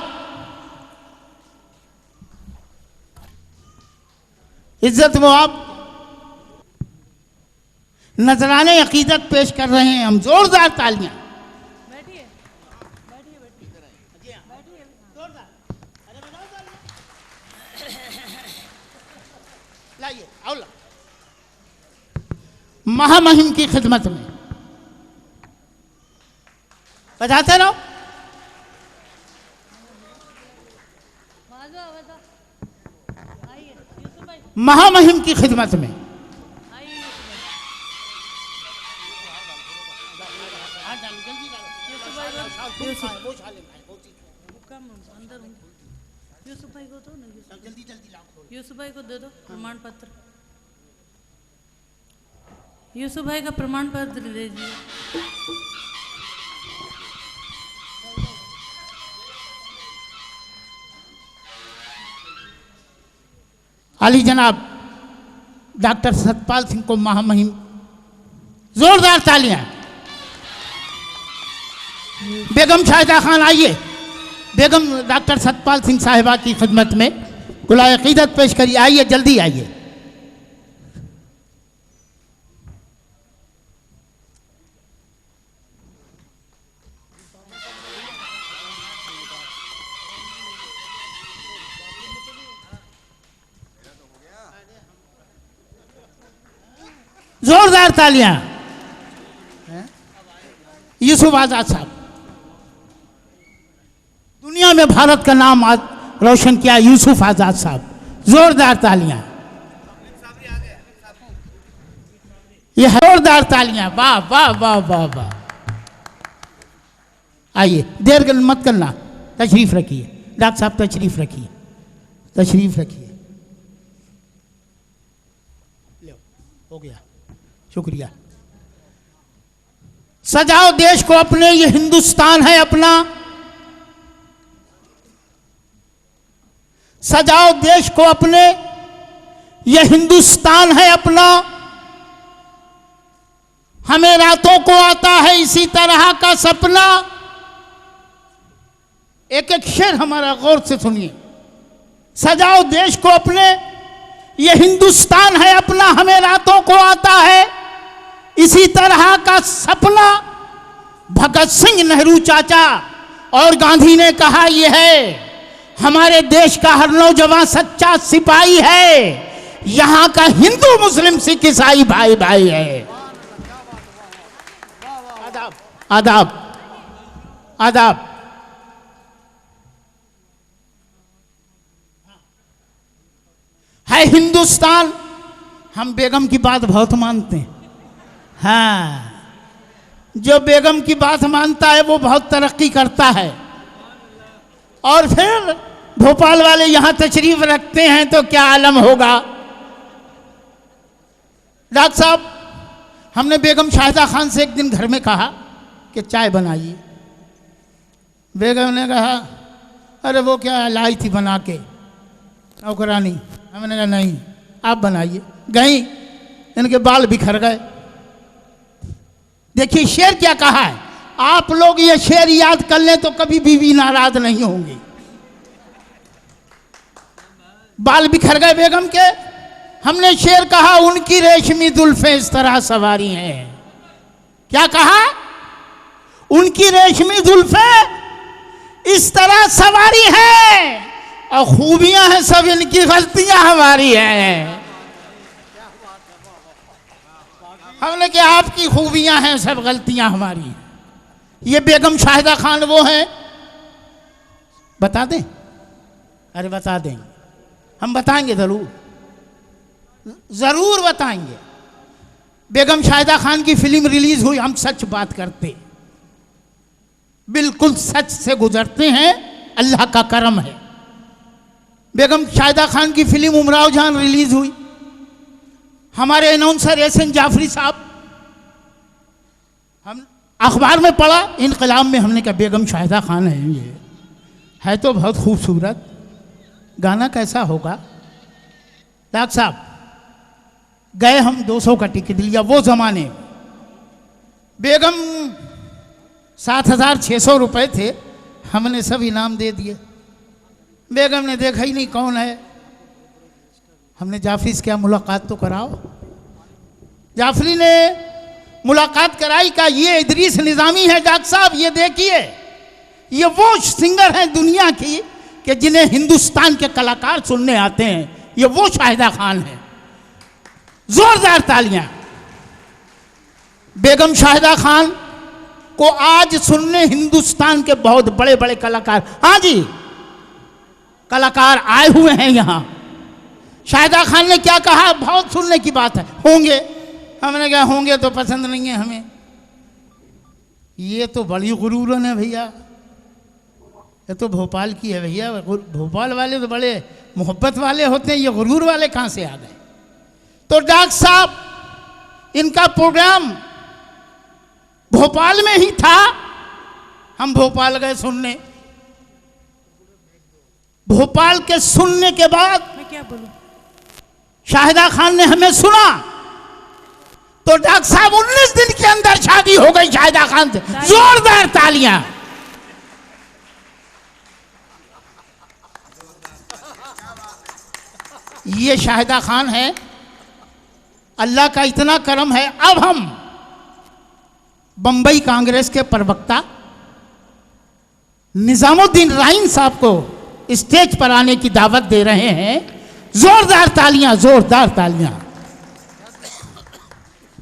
इज्जत मुआब नजराने अकीदत पेश कर रहे हैं हम। जोरदार तालियां। बैठिए, बैठिए, बैठिए, बैठिए। लाइए, आओ ला। महामहिम की खिदमत में बजाते रहो। आवाज़ आओ। आइए यूसुफ भाई, महामहिम की खिदमत में आइए यूसुफ भाई। अंदर यूसुफ भाई को दो ना। जल्दी जल्दी लाओ। यूसुफ भाई को दे दो प्रमाण पत्र। यूसुफ भाई का प्रमाण पत्र दे दीजिए। अली जनाब डॉक्टर सतपाल सिंह को महामहिम, जोरदार तालियां। बेगम शाहिदा खान आइए, बेगम डॉक्टर सतपाल सिंह साहिबा की खिदमत में गुलाए अकीदत पेश करिए। आइए, जल्दी आइए। जोरदार तालियां। यूसुफ आजाद साहब, दुनिया में भारत का नाम आज रोशन किया यूसुफ आजाद साहब, जोरदार तालियां। ये जोरदार तालियां, वाह वाह वाह वाह वाह। आइए, देर मत करना, तशरीफ रखिए डॉक्टर साहब, तशरीफ रखिए, तशरीफ रखिए। हो गया, शुक्रिया। सजाओ देश को अपने, ये हिंदुस्तान है अपना। सजाओ देश को अपने, ये हिंदुस्तान है अपना। हमें रातों को आता है इसी तरह का सपना। एक एक शेर हमारा गौर से सुनिए। सजाओ देश को अपने, ये हिंदुस्तान है अपना। हमें रातों को आता है इसी तरह का सपना। भगत सिंह, नेहरू चाचा और गांधी ने कहा यह है, हमारे देश का हर नौजवान सच्चा सिपाही है। यहां का हिंदू मुस्लिम सिख ईसाई भाई भाई है। आदाब आदाब आदाब। है हिंदुस्तान। हम बेगम की बात बहुत मानते हैं। हाँ, जो बेगम की बात मानता है वो बहुत तरक्की करता है। और फिर भोपाल वाले यहां तशरीफ रखते हैं तो क्या आलम होगा। डॉक्टर साहब, हमने बेगम शाहिदा खान से एक दिन घर में कहा कि चाय बनाइए। बेगम ने कहा, अरे वो क्या लाई थी बना के नौकरानी। हमने कहा नहीं, आप बनाइए। गई, इनके बाल बिखर गए। देखिए शेर क्या कहा है। आप लोग ये शेर याद कर लें तो कभी बीवी नाराज नहीं होंगी। बाल बिखर गए बेगम के। हमने शेर कहा, उनकी रेशमी जुल्फें इस तरह सवारी हैं। क्या कहा? उनकी रेशमी जुल्फें इस तरह सवारी हैं और खूबियां हैं सब इनकी, गलतियां हमारी हैं। हमने कहा आपकी खूबियां हैं सब गलतियां हमारी। ये बेगम शाहिदा खान वो हैं। बता दें? अरे बता देंगे, हम बताएंगे जरूर, जरूर बताएंगे। बेगम शाहिदा खान की फिल्म रिलीज हुई। हम सच बात करते, बिल्कुल सच से गुजरते हैं, अल्लाह का करम है। बेगम शाहिदा खान की फिल्म उमराव जान रिलीज हुई। हमारे अनाउंसर एहसन जाफरी साहब, हम अखबार में पढ़ा इनकलाब में, हमने कहा बेगम शाहिदा खान है, ये है तो बहुत खूबसूरत, गाना कैसा होगा। डॉक्टर साहब गए, हम 200 का टिकट लिया। वो जमाने बेगम 7,600 रुपये थे, हमने सब इनाम दे दिए। बेगम ने देखा ही नहीं कौन है। हमने जाफरी से क्या मुलाकात तो कराओ। जाफरी ने मुलाकात कराई का ये इदरीस निज़ामी है डॉक्टर साहब, ये देखिए, ये वो सिंगर हैं दुनिया की कि जिन्हें हिंदुस्तान के कलाकार सुनने आते हैं। ये वो शाहिदा खान है। जोरदार तालियां। बेगम शाहिदा खान को आज सुनने हिंदुस्तान के बहुत बड़े बड़े कलाकार, हाँ जी, कलाकार आए हुए हैं यहाँ। शाहिदा खान ने क्या कहा, बहुत सुनने की बात है। होंगे, हमने कहा होंगे तो पसंद नहीं है हमें। ये तो बड़ी गुरूरन है भैया, ये तो भोपाल की है भैया। भोपाल वाले तो बड़े मोहब्बत वाले होते हैं, ये गुरूर वाले कहाँ से आ गए। तो डॉक्टर साहब इनका प्रोग्राम भोपाल में ही था। हम भोपाल गए सुनने। भोपाल के सुनने के बाद मैं क्या बोलूं? शाहिदा खान ने हमें सुना तो डॉक्टर साहब 19 दिन के अंदर शादी हो गई शाहिदा खान से। जोरदार तालियां। ये शाहिदा खान है। अल्लाह का इतना करम है, अब हम बंबई कांग्रेस के प्रवक्ता निजामुद्दीन राइन साहब को स्टेज पर आने की दावत दे रहे हैं। जोरदार तालियां, जोरदार तालियां।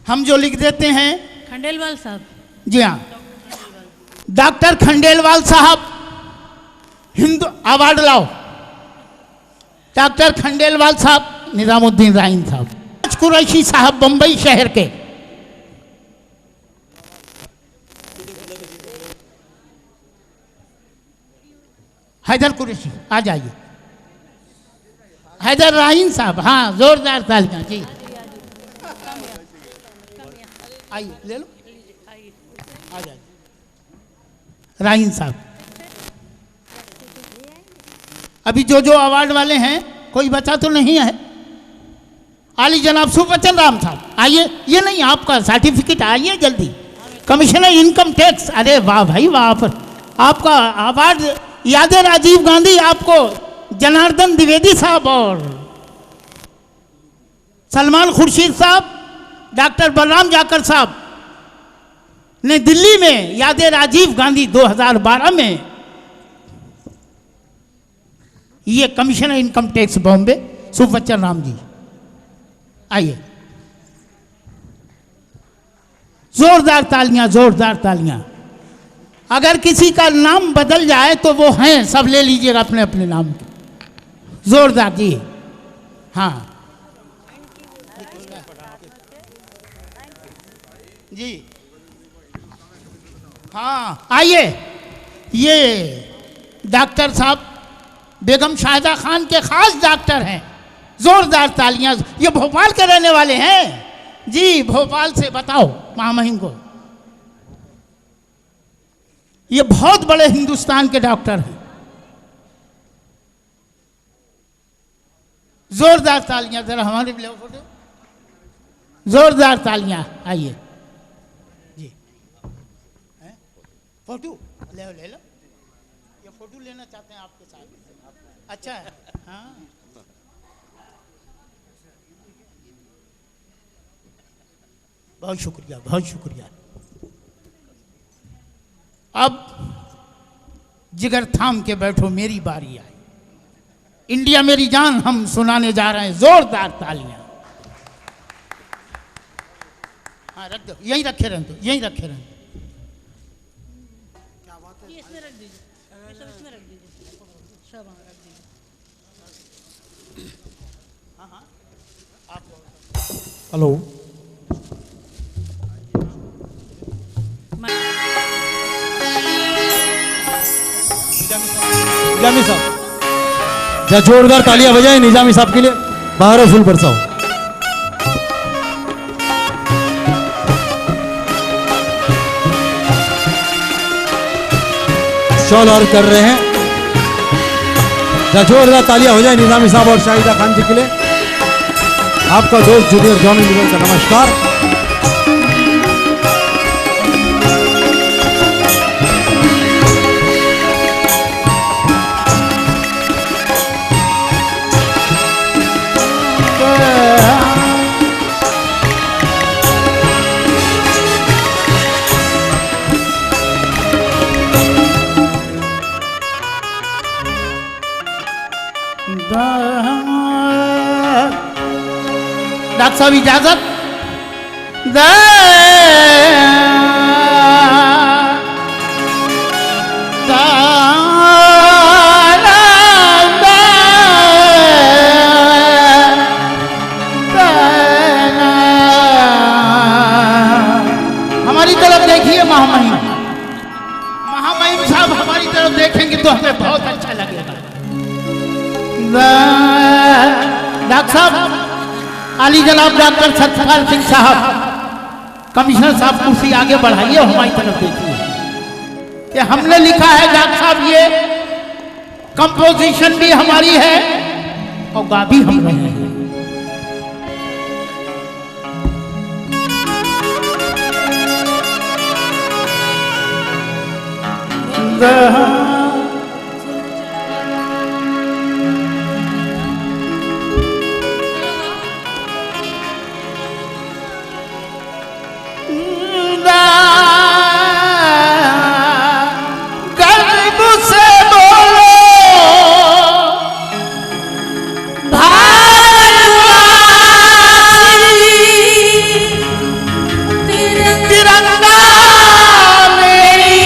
हम जो लिख देते हैं खंडेलवाल साहब। जी हाँ, डॉक्टर खंडेलवाल साहब हिंदू अवार्ड लाओ। डॉक्टर खंडेलवाल साहब, निजामुद्दीन राइन साहब, कुरैशी साहब बंबई शहर के। हैदर कुरैशी आ जाइए। हैदर राइन साहब, हाँ जोरदार तालियां जी। आइए ले लो, आ जाइए। राइन साहब, अभी जो जो अवार्ड वाले हैं कोई बचा तो नहीं है? आली जनाब सुबचन राम साहब आइए। ये नहीं आपका सर्टिफिकेट, आइए जल्दी। कमिश्नर इनकम टैक्स, अरे वाह भाई वाह। आपका अवार्ड यादें राजीव गांधी, आपको जनार्दन द्विवेदी साहब और सलमान खुर्शीद साहब, डॉक्टर बलराम जाकर साहब ने दिल्ली में यादें राजीव गांधी 2012 में। ये commissioner income tax Bombay Subachan Ram ji आइए। जोरदार तालियां, जोरदार तालियां। अगर किसी का नाम बदल जाए तो वो हैं, सब ले लीजिएगा अपने अपने नाम के। जोरदार जी, हाँ जी, हाँ आइए। ये डॉक्टर साहब बेगम शाहिदा खान के खास डॉक्टर हैं। जोरदार तालियां। ये भोपाल के रहने वाले हैं जी, भोपाल से। बताओ महामहिम को, ये बहुत बड़े हिंदुस्तान के डॉक्टर हैं। जोरदार तालियां जरा हमारे लिए फोटो। जोरदार तालियां, आइए जी। फोटो ले लो, ले लो। ये फोटो लेना चाहते हैं आपके साथ? अच्छा है, हाँ। बहुत शुक्रिया, बहुत शुक्रिया। अब जिगर थाम के बैठो, मेरी बारी आई। इंडिया मेरी जान हम सुनाने जा रहे हैं। जोरदार तालियां। हाँ रख दो, यहीं रखे रहने दो, यहीं रखे रहने दो। क्या बात है? इसमें रख दीजिए, इसमें रख दीजिए, सब रख दीजिए। हाँ हाँ, आप हेलो, निजामी साहब, या जोरदार तालियां बजाएं निजामी साहब के लिए। बाहर फुल बरसाओ। शॉल और कर रहे हैं। या जोरदार तालियां हो जाए निजामी साहब और शाहिदा खान जी के लिए। आपका दोस्त जूनियर जॉनी लीवर का नमस्कार। डॉक्टर साहब इजाजत दे। हमारी तरफ देखिए महामहिम, महामहिम साहब हमारी तरफ देखेंगे तो हमें बहुत अच्छा लगेगा। डॉक्टर साहब, आली जनाब डॉक्टर सत्यपाल सिंह साहब, कमिश्नर साहब कुर्सी आगे बढ़ाइए, हमारी तरफ देखिए। कि हमने लिखा है डॉक्टर साहब, ये कंपोजिशन भी हमारी है और गा भी हम रहे हैं। गर्व से बोलो तिरंगा मेरी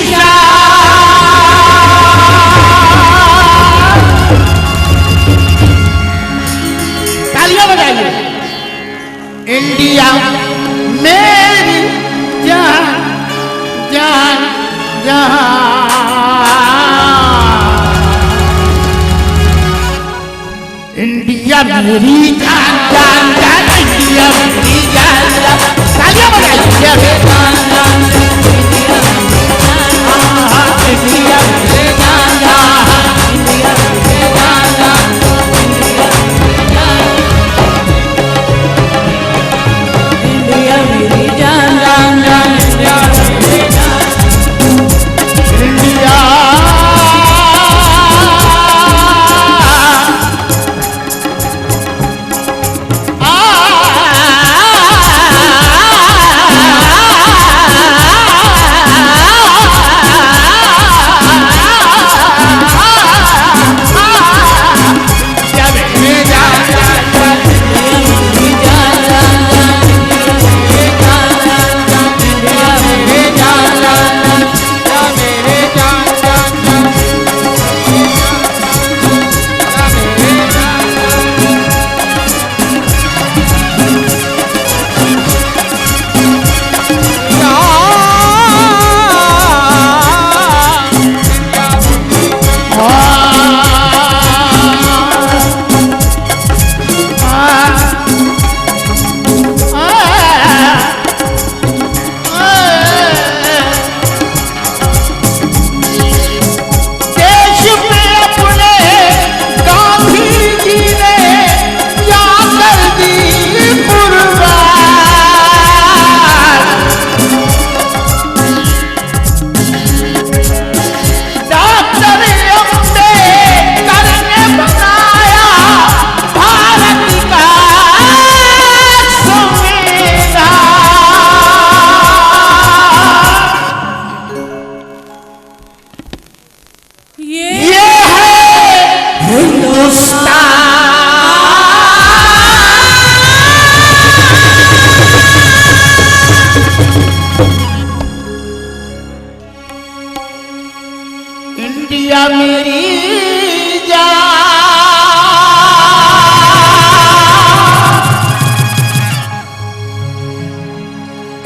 शान। तालियां बजाइए। इंडिया मेरी जान जान जान, इंडिया मेरी जान जान जान, इंडिया मेरी जान जान। तालियां बजाइए। इंडिया मेरी जान जान, इंडिया मेरी जान जान, इंडिया मेरी जान जान, इंडिया मेरी जान जान जान, इंडिया मेरी जान।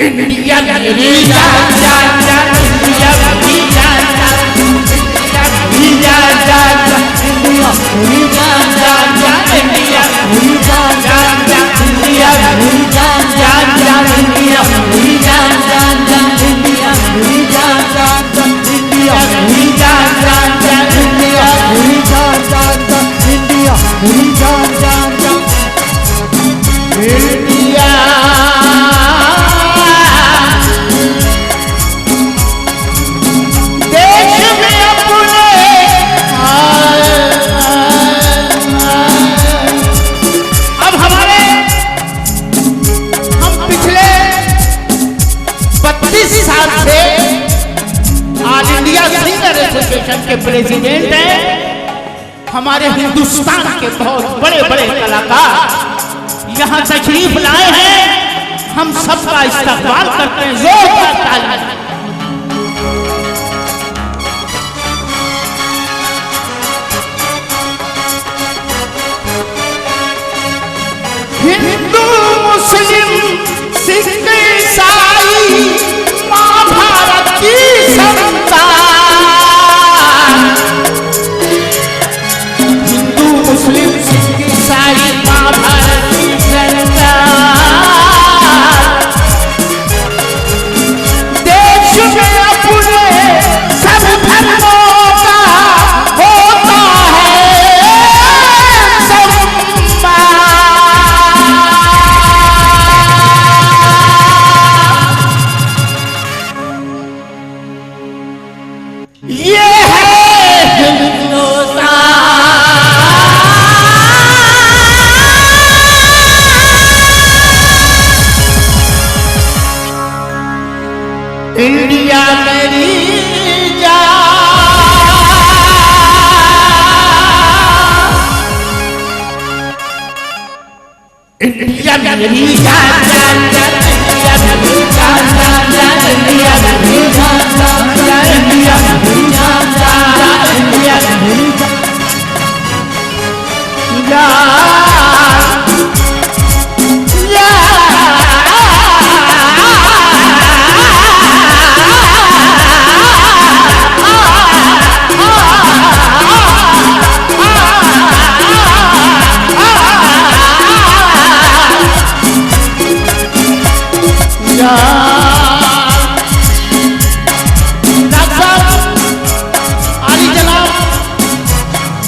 इंडिया इंडिया मेरी जान, इंडिया मेरी जान जान जान, इंडिया मेरी जान जान, इंडिया मेरी जान जान जान, इंडिया मेरी जान जान जान, इंडिया मेरी जान जान जान, इंडिया मेरी जान जान जान, इंडिया मेरी जान जान जान, इंडिया मेरी जान जान जान, इंडिया मेरी जान जान जान, इंडिया मेरी जान जान जान, इंडिया मेरी जान जान जान, इंडिया देश में अपने अब हमारे हम पिछले 32 साल से ऑल इंडिया सिंगर एसोसिएशन के प्रेसिडेंट हैं। हमारे हिंदुस्तान के बहुत बड़े बड़े कलाकार यहाँ तशरीफ लाए हैं। हम सबका इस्तकबाल करते हैं। जोरदार तालियां। हिंदू मुस्लिम सिख ईसाई मां भारत की संतान, हिंदू मुस्लिम सिख ईसाई मां भारत की संतान, देश में अपने सब धर्मों का होता है सम्मान। इंडिया मेरी जान, इंडिया मेरी जान, जान जान, इंडिया मेरी जान, जान जान, इंडिया मेरी जान, जान जान, इंडिया मेरी जान, जान जान, इंडिया मेरी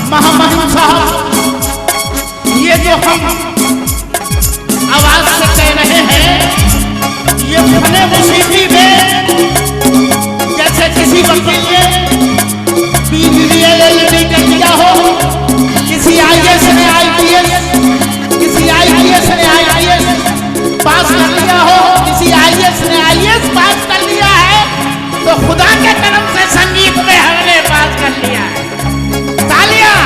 महामहिम साहब, ये जो हम आवाज से कह रहे हैं, ये फने मुसीबी में जैसे किसी वकील ने PhD कर लिया हो, किसी IAS ने IPS, किसी IPS ने IPS पास कर लिया हो, किसी IAS ने IAS पास कर लिया है, तो खुदा के करम से संगीत में हमने पास कर लिया है। तालियां।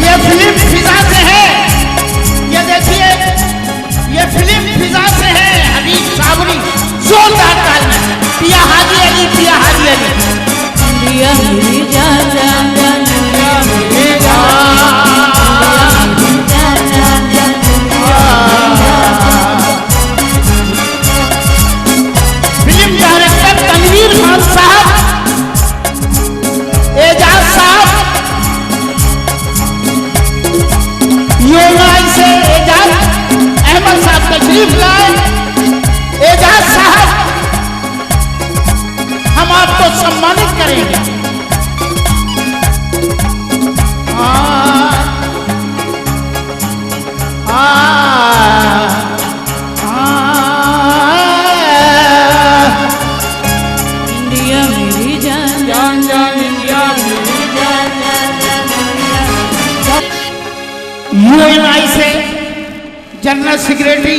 ये फिल्म फिजा से है, ये देखिए, ये फिल्म फिजा से है। हबीब साबरी, जोरदार तालियां। पिया हाजी अली, पिया हाजी अली। इंडिया मेरी जान, जान जान, इंडिया मेरी जान, जान जान, फिल्म डायरेक्टर तनवीर खान साहब, एजाज साहब, यूएई से एजाज अहमद साहब तशरीफ लाए। एजाज साहब, हम आपको सम्मानित करेंगे। इंडिया मेरी जान, जान जान, इंडिया मेरी जान, जान जान, इंडिया। यूएई से general secretary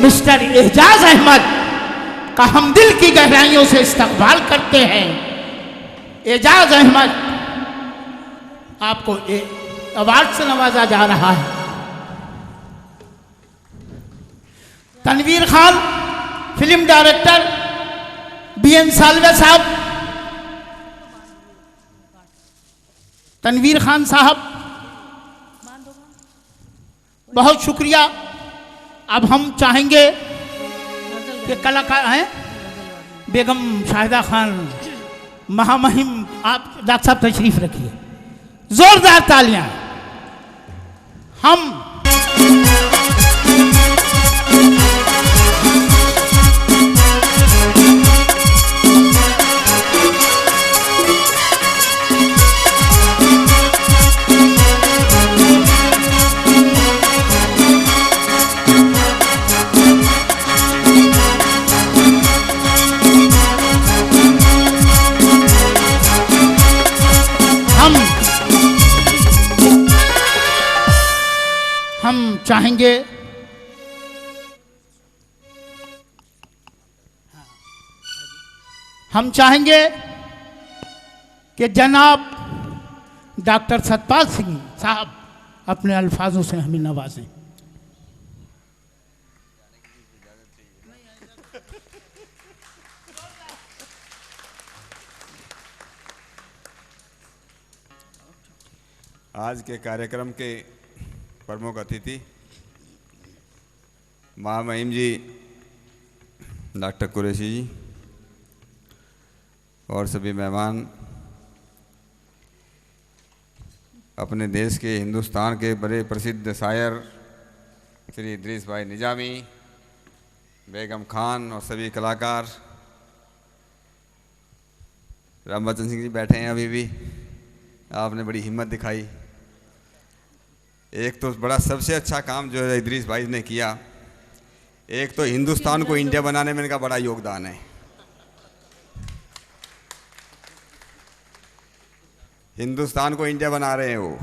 mister Ejaz Ahmed का हम दिल की गहराइयों से इस्तकबाल करते हैं। एजाज अहमद, आपको अवार्ड से नवाजा जा रहा है। Tanveer Khan, film director BN Salve sahab, Tanveer Khan साहब, बहुत शुक्रिया। अब हम चाहेंगे कि कलाकार हैं बेगम शाहिदा खान, महामहिम, आप डॉक्टर साहब तशरीफ रखिए। जोरदार तालियां। हम चाहेंगे हम चाहेंगे कि जनाब डॉक्टर सतपाल सिंह साहब अपने अल्फाजों से हमें नवाजें। आज के कार्यक्रम के प्रमुख अतिथि महामहिम जी डॉक्टर कुरैशी जी और सभी मेहमान, अपने देश के, हिंदुस्तान के बड़े प्रसिद्ध शायर श्री इदरीस भाई निजामी, बेगम खान और सभी कलाकार, राम बच्चन सिंह जी बैठे हैं अभी भी, आपने बड़ी हिम्मत दिखाई। एक तो बड़ा सबसे अच्छा काम जो है इदरीस भाई ने किया, एक तो हिंदुस्तान को इंडिया बनाने में इनका बड़ा योगदान है। हिंदुस्तान को इंडिया बना रहे हैं वो,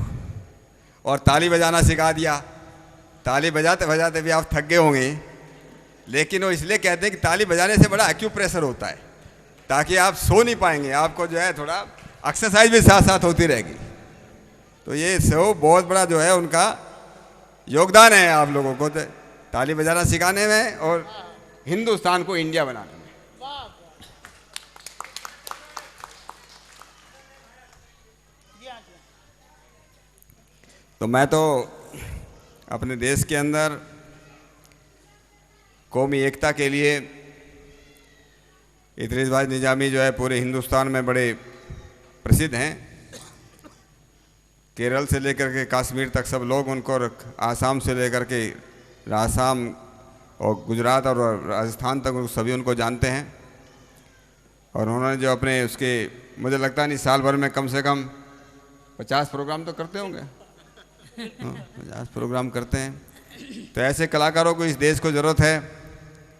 और ताली बजाना सिखा दिया। ताली बजाते बजाते भी आप थक गए होंगे, लेकिन वो इसलिए कहते हैं कि ताली बजाने से बड़ा एक्यूप्रेशर होता है, ताकि आप सो नहीं पाएंगे, आपको जो है थोड़ा एक्सरसाइज भी साथ साथ होती रहेगी। तो ये सब बहुत बड़ा जो है उनका योगदान है आप लोगों को ताली बजाना सिखाने में और हिंदुस्तान को इंडिया बनाने में। तो मैं तो अपने देश के अंदर कौमी एकता के लिए इदरीस भाई निजामी जो है पूरे हिंदुस्तान में बड़े प्रसिद्ध हैं। केरल से लेकर के कश्मीर तक सब लोग उनको, आसाम से लेकर के आसाम और गुजरात और राजस्थान तक सभी उनको जानते हैं। और उन्होंने जो अपने उसके, मुझे लगता नहीं साल भर में कम से कम 50 प्रोग्राम तो करते होंगे, 50 प्रोग्राम करते हैं। तो ऐसे कलाकारों को इस देश को ज़रूरत है,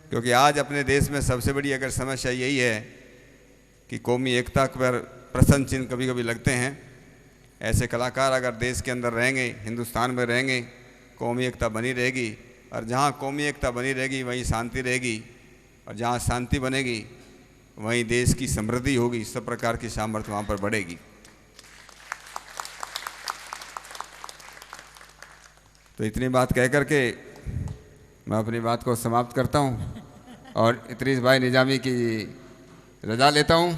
क्योंकि आज अपने देश में सबसे बड़ी अगर समस्या यही है कि कौमी एकता पर प्रश्न चिन्ह कभी कभी लगते हैं। ऐसे कलाकार अगर देश के अंदर रहेंगे, हिंदुस्तान में रहेंगे, कौमी एकता बनी रहेगी। और जहाँ कौमी एकता बनी रहेगी वहीं शांति रहेगी, और जहाँ शांति बनेगी वहीं देश की समृद्धि होगी, सब प्रकार की सामर्थ्य वहाँ पर बढ़ेगी। तो इतनी बात कह कर के मैं अपनी बात को समाप्त करता हूँ और इदरीस भाई निजामी की रजा लेता हूँ।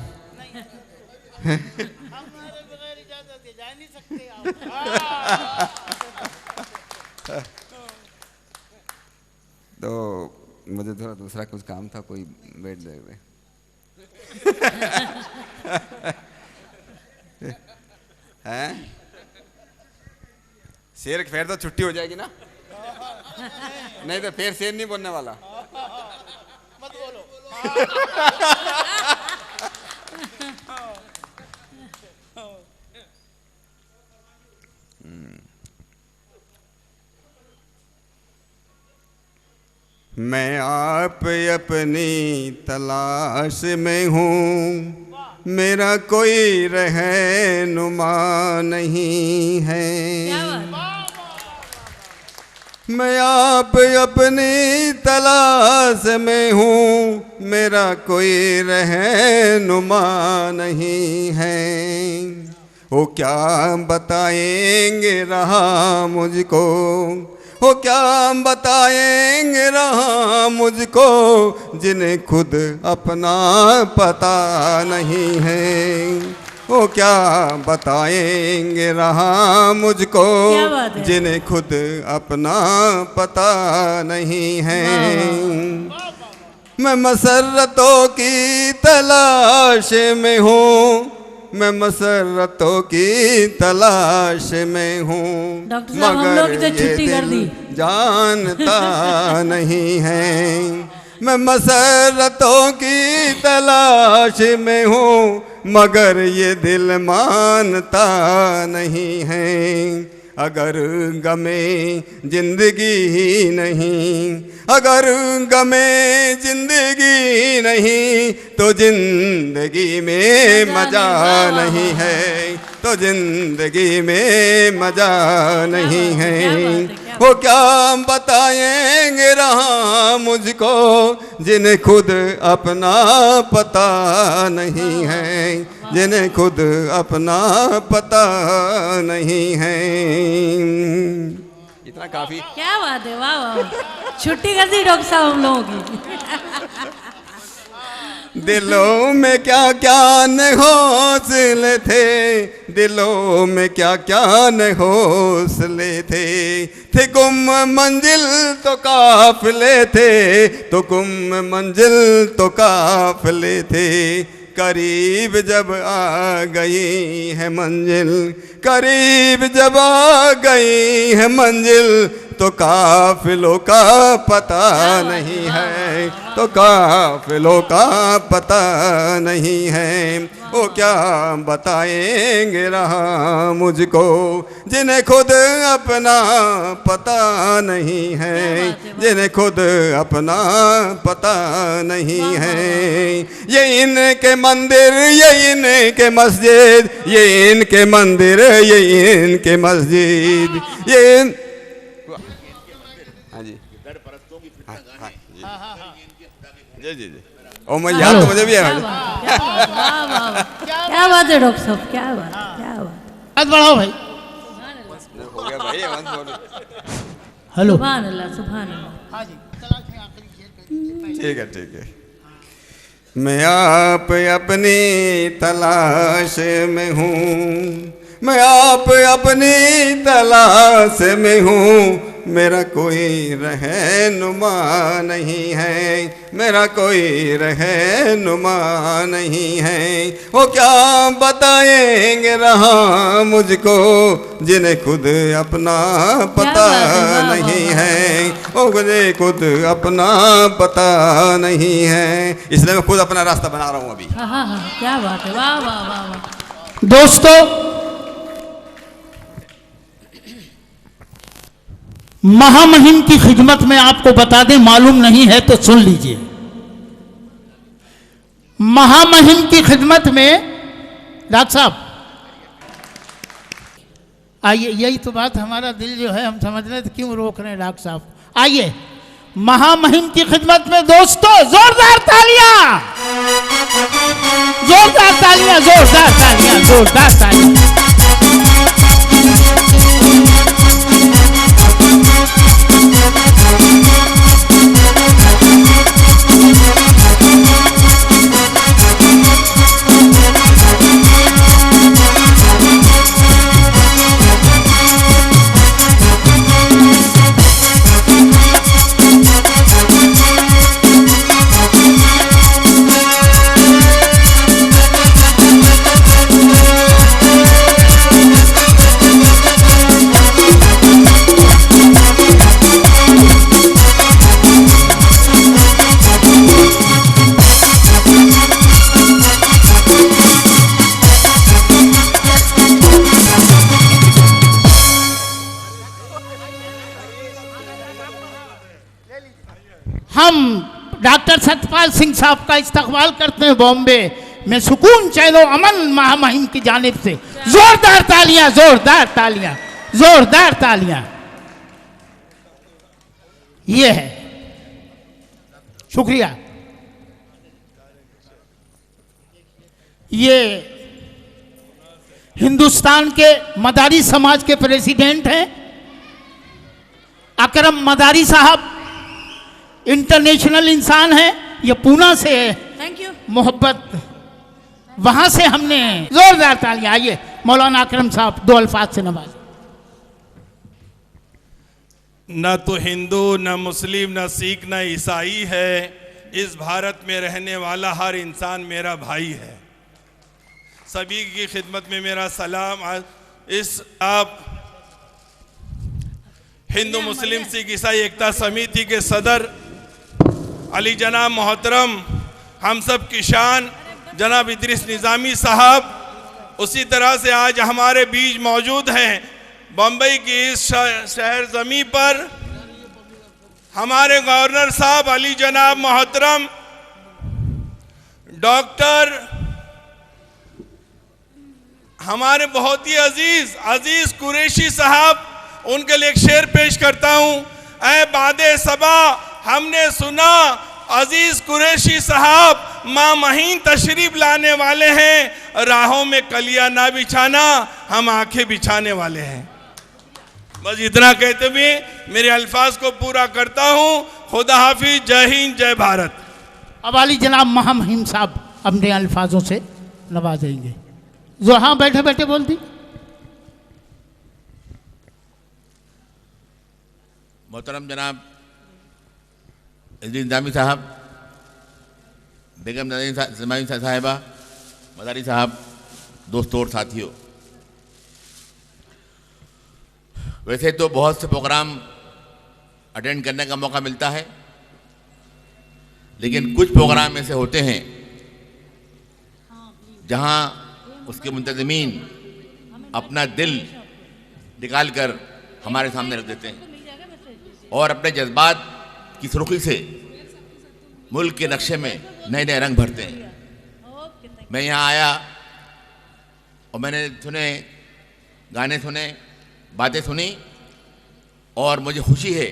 हमारे बगैर इजाजत के जा नहीं सकते आप। तो मुझे थोड़ा दूसरा कुछ काम था, कोई बैठ जाए हैं। शेर फिर तो छुट्टी हो जाएगी ना, नहीं तो फिर शेर नहीं बोलने वाला। मत बोलो। मैं आप अपनी तलाश में हूँ, मेरा कोई रहनुमा नहीं है। मैं आप अपनी तलाश में हूँ, मेरा कोई रहनुमा नहीं है। वो क्या बताएंगे रहा मुझको, वो क्या बताएंगे रहा मुझको, जिन्हें खुद अपना पता नहीं है। वो क्या बताएंगे रहा मुझको, क्या बात है? जिन्हें खुद अपना पता नहीं है। मैं मसरतों की तलाश में हूँ, मैं मसरतों की तलाश में हूँ, डॉक्टर साहब, हम लोग तो छुट्टी कर दी। जानता नहीं है। मैं मसरतों की तलाश में हूँ, मगर ये दिल मानता नहीं है। अगर गमे जिंदगी ही नहीं, अगर गमे जिंदगी नहीं, तो जिंदगी में मजा नहीं है, तो जिंदगी में मजा नहीं है। वो क्या बताएंगे रहा मुझको, जिन्हें खुद अपना पता नहीं है, जिन्हें खुद अपना पता नहीं है। इतना काफी। क्या बात है, वाह वाह, छुट्टी कर दी डॉक्टर साहब हम लोगों की। दिलों में क्या क्या न हौसले थे, दिलों में क्या क्या न हौसले थे गुम मंजिल तो काफिले थे, तो गुम मंजिल तो काफिले थे। करीब जब आ गई है मंजिल, करीब जब आ गई है मंजिल, तो काफिलों का पता नहीं है, तो काफिलों का पता नहीं है। वो क्या बताएंगे रहा मुझको, जिन्हें खुद अपना पता नहीं है, जिन्हें खुद अपना पता नहीं है। ये इनके मंदिर, ये इनके मस्जिद, ये इनके मंदिर, ये इनके मस्जिद, ये हाँ जी, हाँ, हाँ, जी जी जी। और मैं याद तो मुझे भी है। क्या बात, वाह वाह वाह, क्या बात है डॉक्टर साहब, क्या बात, क्या बात। हाथ बढ़ाओ भाई। हो गया भाई, बंद बोलो। हेलो। सुभान अल्लाह, सुभान अल्लाह। हाँ जी, तलाश में आखिरी शेर का। ठीक है। मैं आप अपनी तलाश में हूँ, मैं आप अपनी तलाश में हूँ, मेरा कोई रहनुमा नहीं है, मेरा कोई रहनुमा नहीं है। वो क्या बताएंगे रहा मुझको, जिन्हें खुद अपना पता नहीं है, वो मुझे खुद अपना पता नहीं है, इसलिए मैं खुद अपना रास्ता बना रहा हूँ अभी। हाँ हाँ हाँ, क्या बात है, वाह वाह वाह वाह। दोस्तों, महामहिम की खिदमत में आपको बता दें, मालूम नहीं है तो सुन लीजिए। महामहिम की खिदमत में डॉक्टर साहब आइए, यही तो बात, हमारा दिल जो है हम समझ रहे थे क्यों रोक रहे हैं डॉक्टर साहब। आइए, महामहिम की खिदमत में दोस्तों जोरदार तालियां, जोरदार तालियां, जोरदार तालियां, जोरदार तालियां। हम डॉक्टर सत्यपाल सिंह साहब का इस्तकबाल करते हैं बॉम्बे में सुकून चैनो अमन महामहिम की जानिब से। जोरदार तालियां, जोरदार तालियां, जोरदार तालियां। ये है, शुक्रिया। ये हिंदुस्तान के मदारी समाज के प्रेसिडेंट हैं अकरम मदारी साहब, इंटरनेशनल इंसान है, ये पूना से है, थैंक यू। मोहब्बत वहां से हमने। जोरदार तालियां। आइए मौलाना अकरम साहब दो अल्फाज से नवाज। न तो हिंदू, न मुस्लिम, न सिख, न ईसाई है, इस भारत में रहने वाला हर इंसान मेरा भाई है। सभी की खिदमत में मेरा सलाम। इस आप हिंदू मुस्लिम सिख ईसाई एकता समिति के सदर अली जनाब मोहतरम हम सब की शान जनाब इदरीस निज़ामी साहब, उसी तरह से आज हमारे बीच मौजूद हैं बम्बई की इस शहर ज़मीं पर हमारे गवर्नर साहब अली जनाब मोहतरम डॉक्टर, हमारे बहुत ही अजीज कुरैशी साहब, उनके लिए एक शेर पेश करता हूँ। ऐ बादे सबा हमने सुना अजीज कुरैशी साहब माँ महीन तशरीफ लाने वाले हैं, राहों में कलिया ना बिछाना, हम आंखें बिछाने वाले हैं। बस इतना कहते हुए मेरे अल्फाज को पूरा करता हूँ। खुदा हाफिज, जय हिंद, जय भारत। अब अली जनाब महामहिम साहब अपने अल्फाजों से नवाजेंगे। जो हाँ बैठे बैठे बोल दी। मोहतरम जनाब इदरीस निज़ामी साहब, बेगम नज़ीम साहिबा, मदारी साहब, दोस्तों और साथियों, वैसे तो बहुत से प्रोग्राम अटेंड करने का मौका मिलता है, लेकिन कुछ प्रोग्राम ऐसे होते हैं जहां उसके मुंतज़मीन अपना दिल निकाल कर हमारे सामने रख देते हैं और अपने जज्बात की सुर्खी से मुल्क के नक्शे में नए नए रंग भरते हैं। मैं यहाँ आया और मैंने सुने, गाने सुने, बातें सुनी और मुझे खुशी है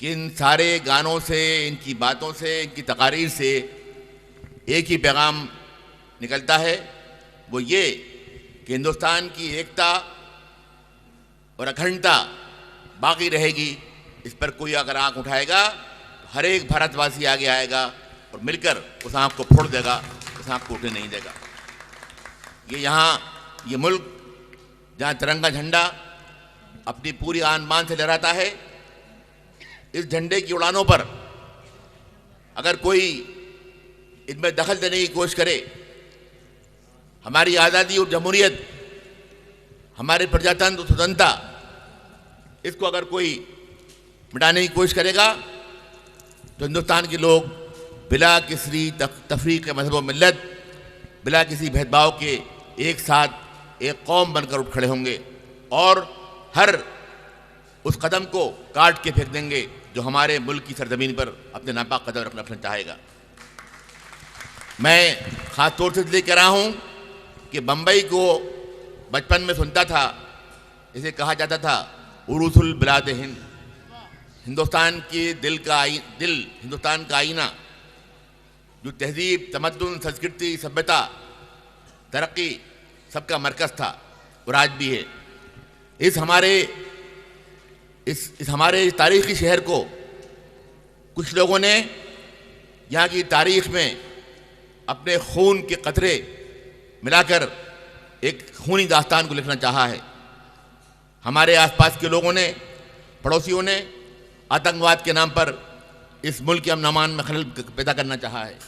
कि इन सारे गानों से, इनकी बातों से, इनकी तकारीर से एक ही पैगाम निकलता है, वो ये कि हिंदुस्तान की एकता और अखंडता बाकी रहेगी। इस पर कोई अगर आंख उठाएगा तो हर एक भारतवासी आगे आएगा और मिलकर उस आंख को फोड़ देगा, उस आंख को उठने नहीं देगा। ये मुल्क जहाँ तिरंगा झंडा अपनी पूरी आन बान से लहराता है, इस झंडे की उड़ानों पर अगर कोई इनमें दखल देने की कोशिश करे, हमारी आज़ादी और जमहूरियत, हमारे प्रजातंत्र और स्वतंत्रता, इसको अगर कोई मिटाने की कोशिश करेगा तो हिंदुस्तान के लोग बिला किसी तफरीक मजहब और मिल्लत, बिला किसी भेदभाव के एक साथ एक कौम बनकर उठ खड़े होंगे और हर उस कदम को काट के फेंक देंगे जो हमारे मुल्क की सरजमीन पर अपने नापाक कदम रखना चाहेगा। मैं ख़ास तौर से इसलिए कह रहा हूँ कि बम्बई को बचपन में सुनता था, इसे कहा जाता था उरूसुल बिलाद हिंद, हिंदुस्तान के हिंदुस्तान का आईना, जो तहजीब, तमद्दुन, संस्कृति, सभ्यता, तरक्की सबका मरकज़ था और आज भी है। इस हमारे तारीख़ी शहर को कुछ लोगों ने यहाँ की तारीख़ में अपने खून के कतरे मिलाकर एक खूनी दास्तान को लिखना चाहा है। हमारे आसपास के लोगों ने, पड़ोसियों ने आतंकवाद के नाम पर इस मुल्क के अमन अमान में खलल पैदा करना चाहा है।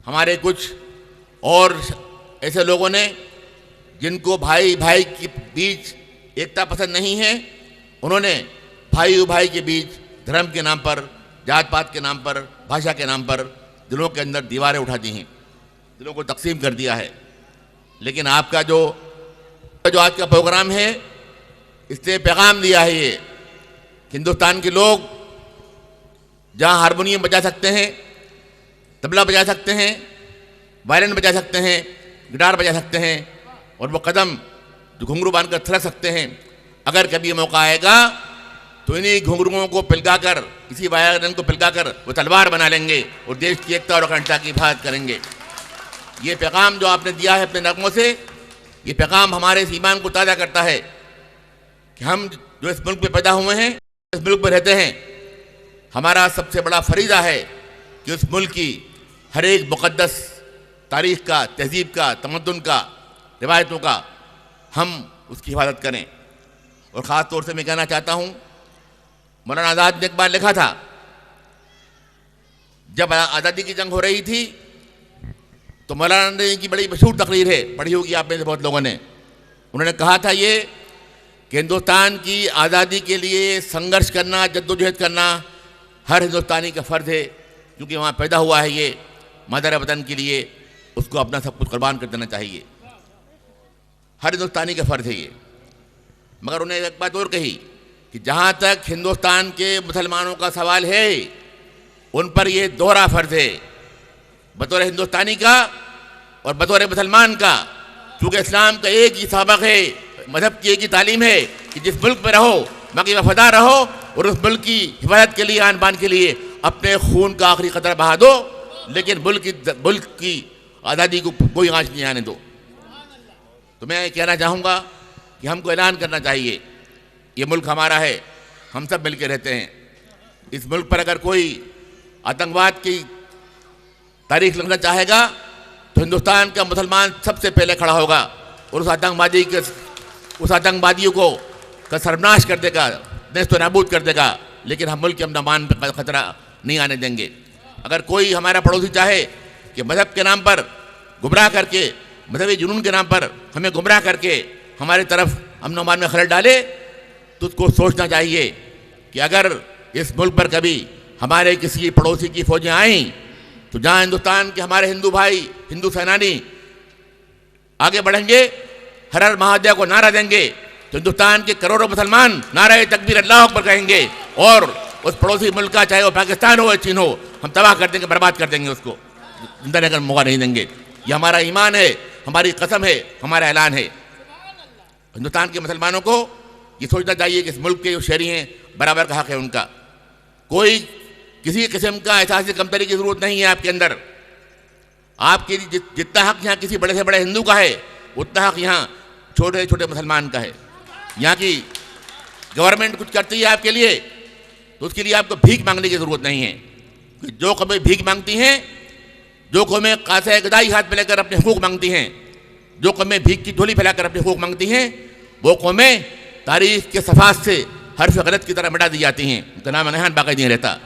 हमारे कुछ और ऐसे लोगों ने जिनको भाई भाई के बीच एकता पसंद नहीं है, उन्होंने भाई भाई के बीच धर्म के नाम पर, जात पात के नाम पर, भाषा के नाम पर दिलों के अंदर दीवारें उठा दी हैं, दिलों को तकसीम कर दिया है। लेकिन आपका जो आज का प्रोग्राम है, इसने पैगाम दिया है ये कि हिंदुस्तान के लोग जहाँ हारमोनियम बजा सकते हैं, तबला बजा सकते हैं, वायलिन बजा सकते हैं, गिटार बजा सकते हैं और वो कदम जो घुंघरू बांधकर थिरक सकते हैं, अगर कभी मौका आएगा तो इन्हीं घुंघरुओं को पिलगाकर, इसी वायलिन को पिलगाकर वो तलवार बना लेंगे और देश की एकता और अखंडता की हिफाजत करेंगे। ये पैगाम जो आपने दिया है अपने नगमों से, ये पैगाम हमारे इस ईमान को ताज़ा करता है कि हम जो इस मुल्क में पैदा हुए हैं, इस मुल्क में रहते हैं, हमारा सबसे बड़ा फरीज़ा है कि उस मुल्क की हर एक मुक़द्दस तारीख़ का, तहजीब का, तमद्दुन का, रिवायतों का हम उसकी हिफाजत करें। और ख़ास तौर से मैं कहना चाहता हूँ, मौलाना आज़ाद ने एक बार लिखा था, जब आज़ादी की जंग हो रही थी तो मौलाना ने की बड़ी मशहूर तकरीर है, पढ़ी होगी आप में से बहुत लोगों ने। उन्होंने कहा था ये कि हिंदुस्तान की आज़ादी के लिए संघर्ष करना, जद्दोजहद करना हर हिंदुस्तानी का फ़र्ज़ है, क्योंकि वहाँ पैदा हुआ है, ये मदर वतन के लिए उसको अपना सब कुछ कुर्बान कर देना चाहिए। हर हिंदुस्तानी का फ़र्ज़ है ये। मगर उन्हें एक बात और कही कि जहाँ तक हिंदुस्तान के मुसलमानों का सवाल है, उन पर ये दोहरा फ़र्ज़ है, बतौर हिंदुस्तानी का और बतौर मुसलमान का, क्योंकि इस्लाम का एक ही सबक है, मजहब की एक ही तालीम है कि जिस मुल्क में रहो बाकी वफादार रहो और उस मुल्क की हिफाजत के लिए, आन बान के लिए अपने खून का आखिरी कतरा बहा दो, लेकिन मुल्क की आज़ादी को कोई आंच नहीं आने दो। तो मैं कहना चाहूँगा कि हमको ऐलान करना चाहिए, ये मुल्क हमारा है, हम सब मिल के रहते हैं। इस मुल्क पर अगर कोई आतंकवाद की तारीख लिखना चाहेगा तो हिंदुस्तान का मुसलमान सबसे पहले खड़ा होगा और उस आतंकवादियों को सर्वनाश कर देगा, नेस्त नाबूद कर देगा, लेकिन हम मुल्क के अमन पर खतरा नहीं आने देंगे। अगर कोई हमारा पड़ोसी चाहे कि मज़हब के नाम पर गुमराह करके, मजहबी जुनून के नाम पर हमें गुमराह करके हमारी तरफ अमन अमान में खलल डाले, तो उसको सोचना चाहिए कि अगर इस मुल्क पर कभी हमारे किसी पड़ोसी की फौजें आईं, तो जहाँ हिंदुस्तान के हमारे हिंदू भाई, हिंदू सेनानी आगे बढ़ेंगे, हर हर महादेव को नारा देंगे, तो हिंदुस्तान के करोड़ों मुसलमान नारा तकबीर अल्लाह अकबर कहेंगे और उस पड़ोसी मुल्क का, चाहे वो पाकिस्तान हो या चीन हो, हम तबाह कर देंगे, बर्बाद कर देंगे, उसको जिंदा रहकर मौका नहीं देंगे। ये हमारा ईमान है, हमारी कसम है, हमारा ऐलान है। हिंदुस्तान के मुसलमानों को ये सोचना चाहिए कि इस मुल्क के जो शहरी हैं, बराबर का हक है उनका। कोई किसी किस्म का एहसास कमतरी की जरूरत नहीं है आपके अंदर। आपके जितना हक यहाँ किसी बड़े से बड़े हिंदू का है, उतना हक यहाँ छोटे छोटे मुसलमान का है। यहाँ की गवर्नमेंट कुछ करती है आपके लिए, तो उसके लिए आपको भीख मांगने की ज़रूरत नहीं है। जो कौमें भीख मांगती हैं, जो कौमें कासे गदाई हाथ में लेकर अपने हुकूक मांगती हैं, जो कौमें भीख की झोली फैलाकर अपने हुकूक मांगती हैं, वो कौमें तारीख के सफात से हर्फ गलत की तरह मिटा दी जाती हैं। उनका नाम नहान बाकी नहीं रहता।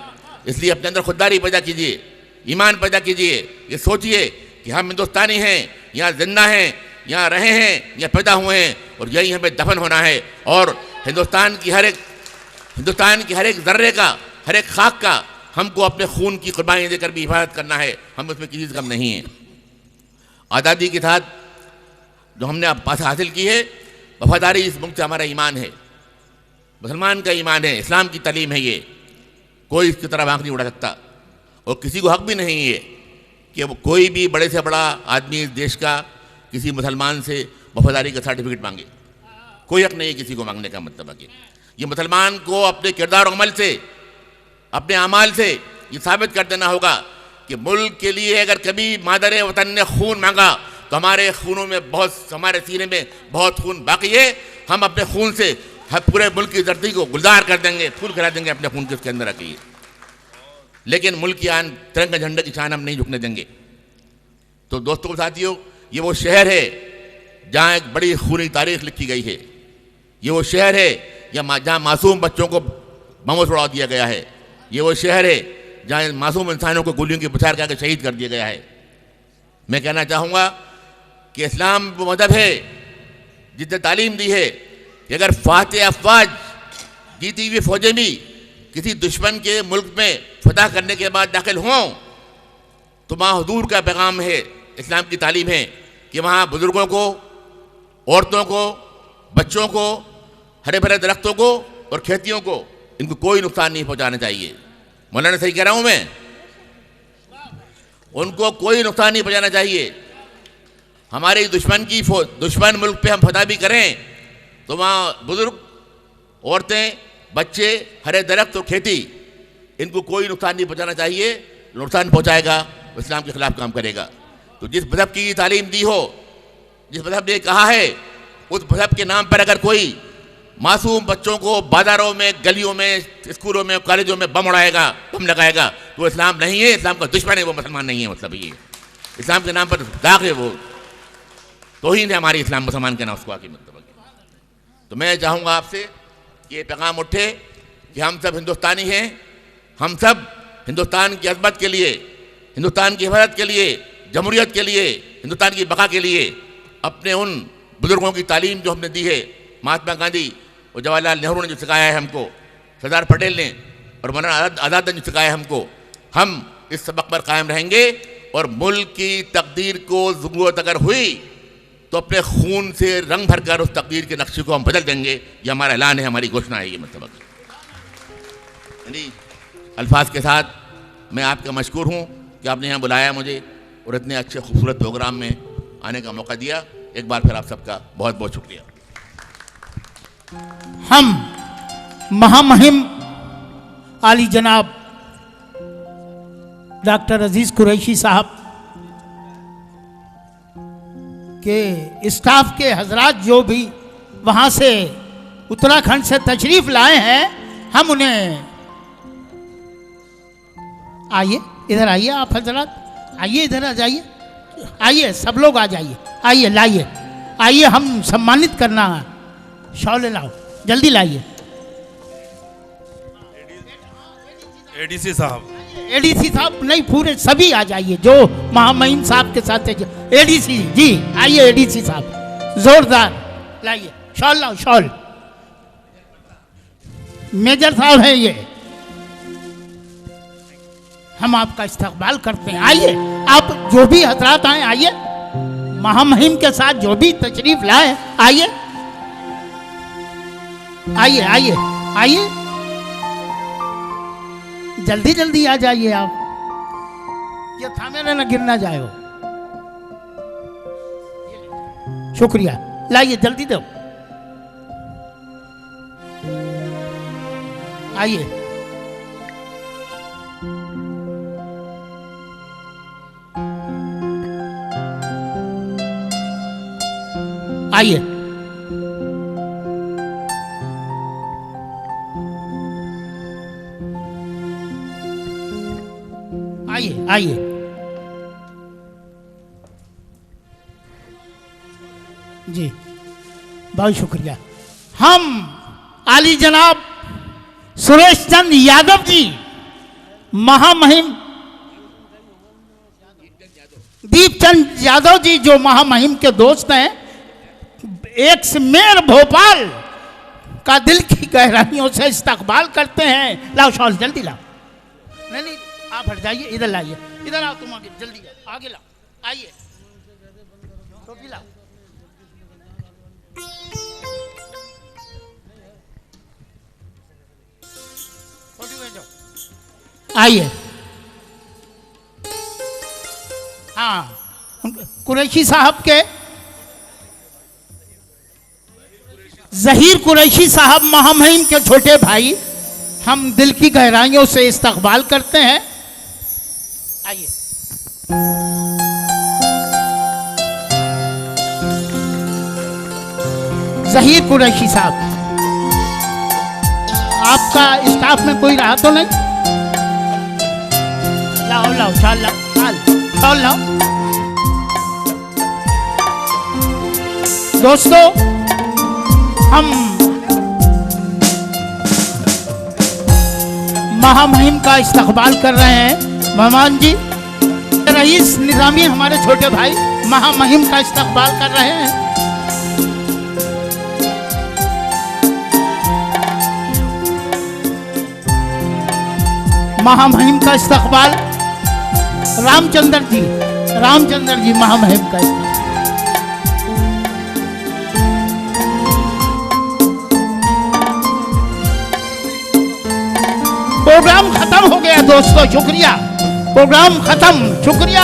इसलिए अपने अंदर खुददारी पैदा कीजिए, ईमान पैदा कीजिए। ये सोचिए कि हम हिंदुस्तानी हैं, यहाँ जिंदा हैं, यहाँ रहे हैं, यहाँ पैदा हुए हैं और यही हमें दफन होना है। और हिंदुस्तान की हर एक ज़र्रे का, हर एक खाक का हमको अपने खून की कुर्बानी देकर भी हिफाजत करना है। हम उसमें किसी से कम नहीं हैं। आज़ादी के साथ जो हमने अब पास हासिल की है, वफादारी इस मुल्क से हमारा ईमान है, मुसलमान का ईमान है, इस्लाम की तालीम है। ये कोई इसकी तरफ आँख नहीं उड़ा सकता और किसी को हक भी नहीं है कि वो कोई भी बड़े से बड़ा आदमी इस देश का किसी मुसलमान से वफादारी का सर्टिफिकेट मांगे। कोई हक नहीं है किसी को मांगने का। मतलब है कि ये मुसलमान को अपने किरदार और अमल से, अपने अमाल से ये साबित कर देना होगा कि मुल्क के लिए अगर कभी मादर वतन ने खून मांगा तो हमारे खूनों में हमारे सीने में बहुत खून बाकी है। हम अपने खून से पूरे मुल्क की धरती को गुलजार कर देंगे, फूल खिला देंगे अपने खून के उसके अंदर रखिए। लेकिन मुल्क की आन तिरंगा झंडे की शान हम नहीं झुकने देंगे। तो दोस्तों साथियों, ये वो शहर है जहाँ एक बड़ी खूनी तारीख लिखी गई है। ये वो शहर है जहाँ मासूम बच्चों को बमों से उड़ा दिया गया है। ये वो शहर है जहाँ मासूम इंसानों को गोलियों की बौछार करके शहीद कर दिया गया है। मैं कहना चाहूँगा कि इस्लाम वो मज़हब है जिसने तालीम दी है कि अगर फातह अफवाज, जीती हुई फौजें भी किसी दुश्मन के मुल्क में फतह करने के बाद दाखिल हों तो वहाँ हुजूर का पैगाम है, इस्लाम की तालीम है कि वहाँ बुज़ुर्गों को, औरतों को, बच्चों को, हरे भरे दरख्तों को और खेतियों को इनको कोई नुकसान नहीं पहुँचाना चाहिए। मौलाना सही कह रहा हूँ मैं? उनको कोई नुकसान नहीं पहुँचाना चाहिए। हमारे दुश्मन मुल्क पे हम फतह भी करें तो वहाँ बुज़ुर्ग, औरतें, बच्चे, हरे दरख्त और खेती, इनको कोई नुकसान नहीं पहुँचाना चाहिए। नुकसान पहुँचाएगा वो इस्लाम के ख़िलाफ़ काम करेगा। तो जिस मज़हब की तालीम दी हो, जिस मज़हब ने कहा है, उस मज़हब के नाम पर अगर कोई मासूम बच्चों को बाज़ारों में, गलियों में, स्कूलों में, कॉलेजों में बम उड़ाएगा, बम लगाएगा, तो इस्लाम नहीं है, इस्लाम का दुश्मन है, वो मुसलमान नहीं है। मतलब ये इस्लाम के नाम पर दाग है, वो तौहीन है हमारी इस्लाम मुसलमान के नाम उसको आके। मतलब तो मैं चाहूँगा आपसे कि ये पैगाम उठे कि हम सब हिंदुस्तानी हैं। हम सब हिंदुस्तान की अज़मत के लिए, हिंदुस्तान की हिफाजत के लिए, जमहूरियत के लिए, हिंदुस्तान की बका के लिए अपने उन बुज़ुर्गों की तालीम जो हमने दी है, महात्मा गांधी और जवाहरलाल नेहरू ने जो सिखाया है हमको, सरदार पटेल ने और मौलाना आज़ाद ने जो सिखाया है हमको, हम इस सबक पर कायम रहेंगे और मुल्क की तकदीर को ज़रूरत अगर हुई तो अपने खून से रंग भरकर उस तकदीर के नक्शे को हम बदल देंगे। ये हमारा ऐलान है, हमारी घोषणा है। ये मतलब अल्फाज के साथ मैं आपका मशकूर हूँ कि आपने यहाँ बुलाया मुझे और इतने अच्छे खूबसूरत प्रोग्राम में आने का मौका दिया। एक बार फिर आप सबका बहुत बहुत शुक्रिया। हम महामहिम आली जनाब डॉक्टर अजीज कुरैशी साहब के स्टाफ के हजरात जो भी वहाँ से उत्तराखंड से तशरीफ लाए हैं, हम उन्हें, आइए इधर आइए, आप हजरात आइए, इधर आ जाइए, आइए सब लोग आ जाइए, आइए लाइए, आइए हम सम्मानित करना है। शॉल लाओ, जल्दी लाइए। एडीसी साहब, एडीसी साहब नहीं, पूरे सभी आ जाइए जो महामहिम साहब के साथ है। एडीसी जी आइए, एडीसी साहब जोरदार लाइए, शॉल लाओ, शॉल। मेजर साहब हैं ये, हम आपका इस्तकबाल करते हैं। आइए आप जो भी हजरात आए, आइए महामहिम के साथ जो भी तशरीफ लाए, आइए आइए आइए आइए, जल्दी जल्दी आ जाइए आप, ये थामे ना गिर ना जाए। शुक्रिया, लाइए जल्दी दो, आइए आइए। आइए आइए। जी बहुत शुक्रिया। हम आली जनाब सुरेश चंद यादव जी, महामहिम दीपचंद यादव जी, जो महामहिम के दोस्त हैं, एक्स मेयर भोपाल का दिल की गहराइयों से इस्तकबाल करते हैं। लाओ शॉल जल्दी लाओ। नहीं आप हट जाइए, इधर लाइए, इधर आओ, तुम आगे जल्दी आगे लाओ, आइए टोपी लाओ। आइए। हाँ, कुरैशी साहब के जहीर कुरैशी साहब महामहिम के छोटे भाई, हम दिल की गहराइयों से इस्तकबाल करते हैं। आइए। जहीर कुरैशी साहब, आपका स्टाफ में कोई रहा तो नहीं? लाओ लाओ शाल लाओ, शाल लाओ। दोस्तों, हम महामहिम का इस्तकबाल कर रहे हैं। मेहमान जी, रईस निजामी हमारे छोटे भाई महामहिम का इस्तकबाल कर रहे हैं। महामहिम का इस्तकबाल रामचंद्र जी महामहिम का इस्तकबाल। प्रोग्राम खत्म हो गया दोस्तों, शुक्रिया। प्रोग्राम खत्म, शुक्रिया।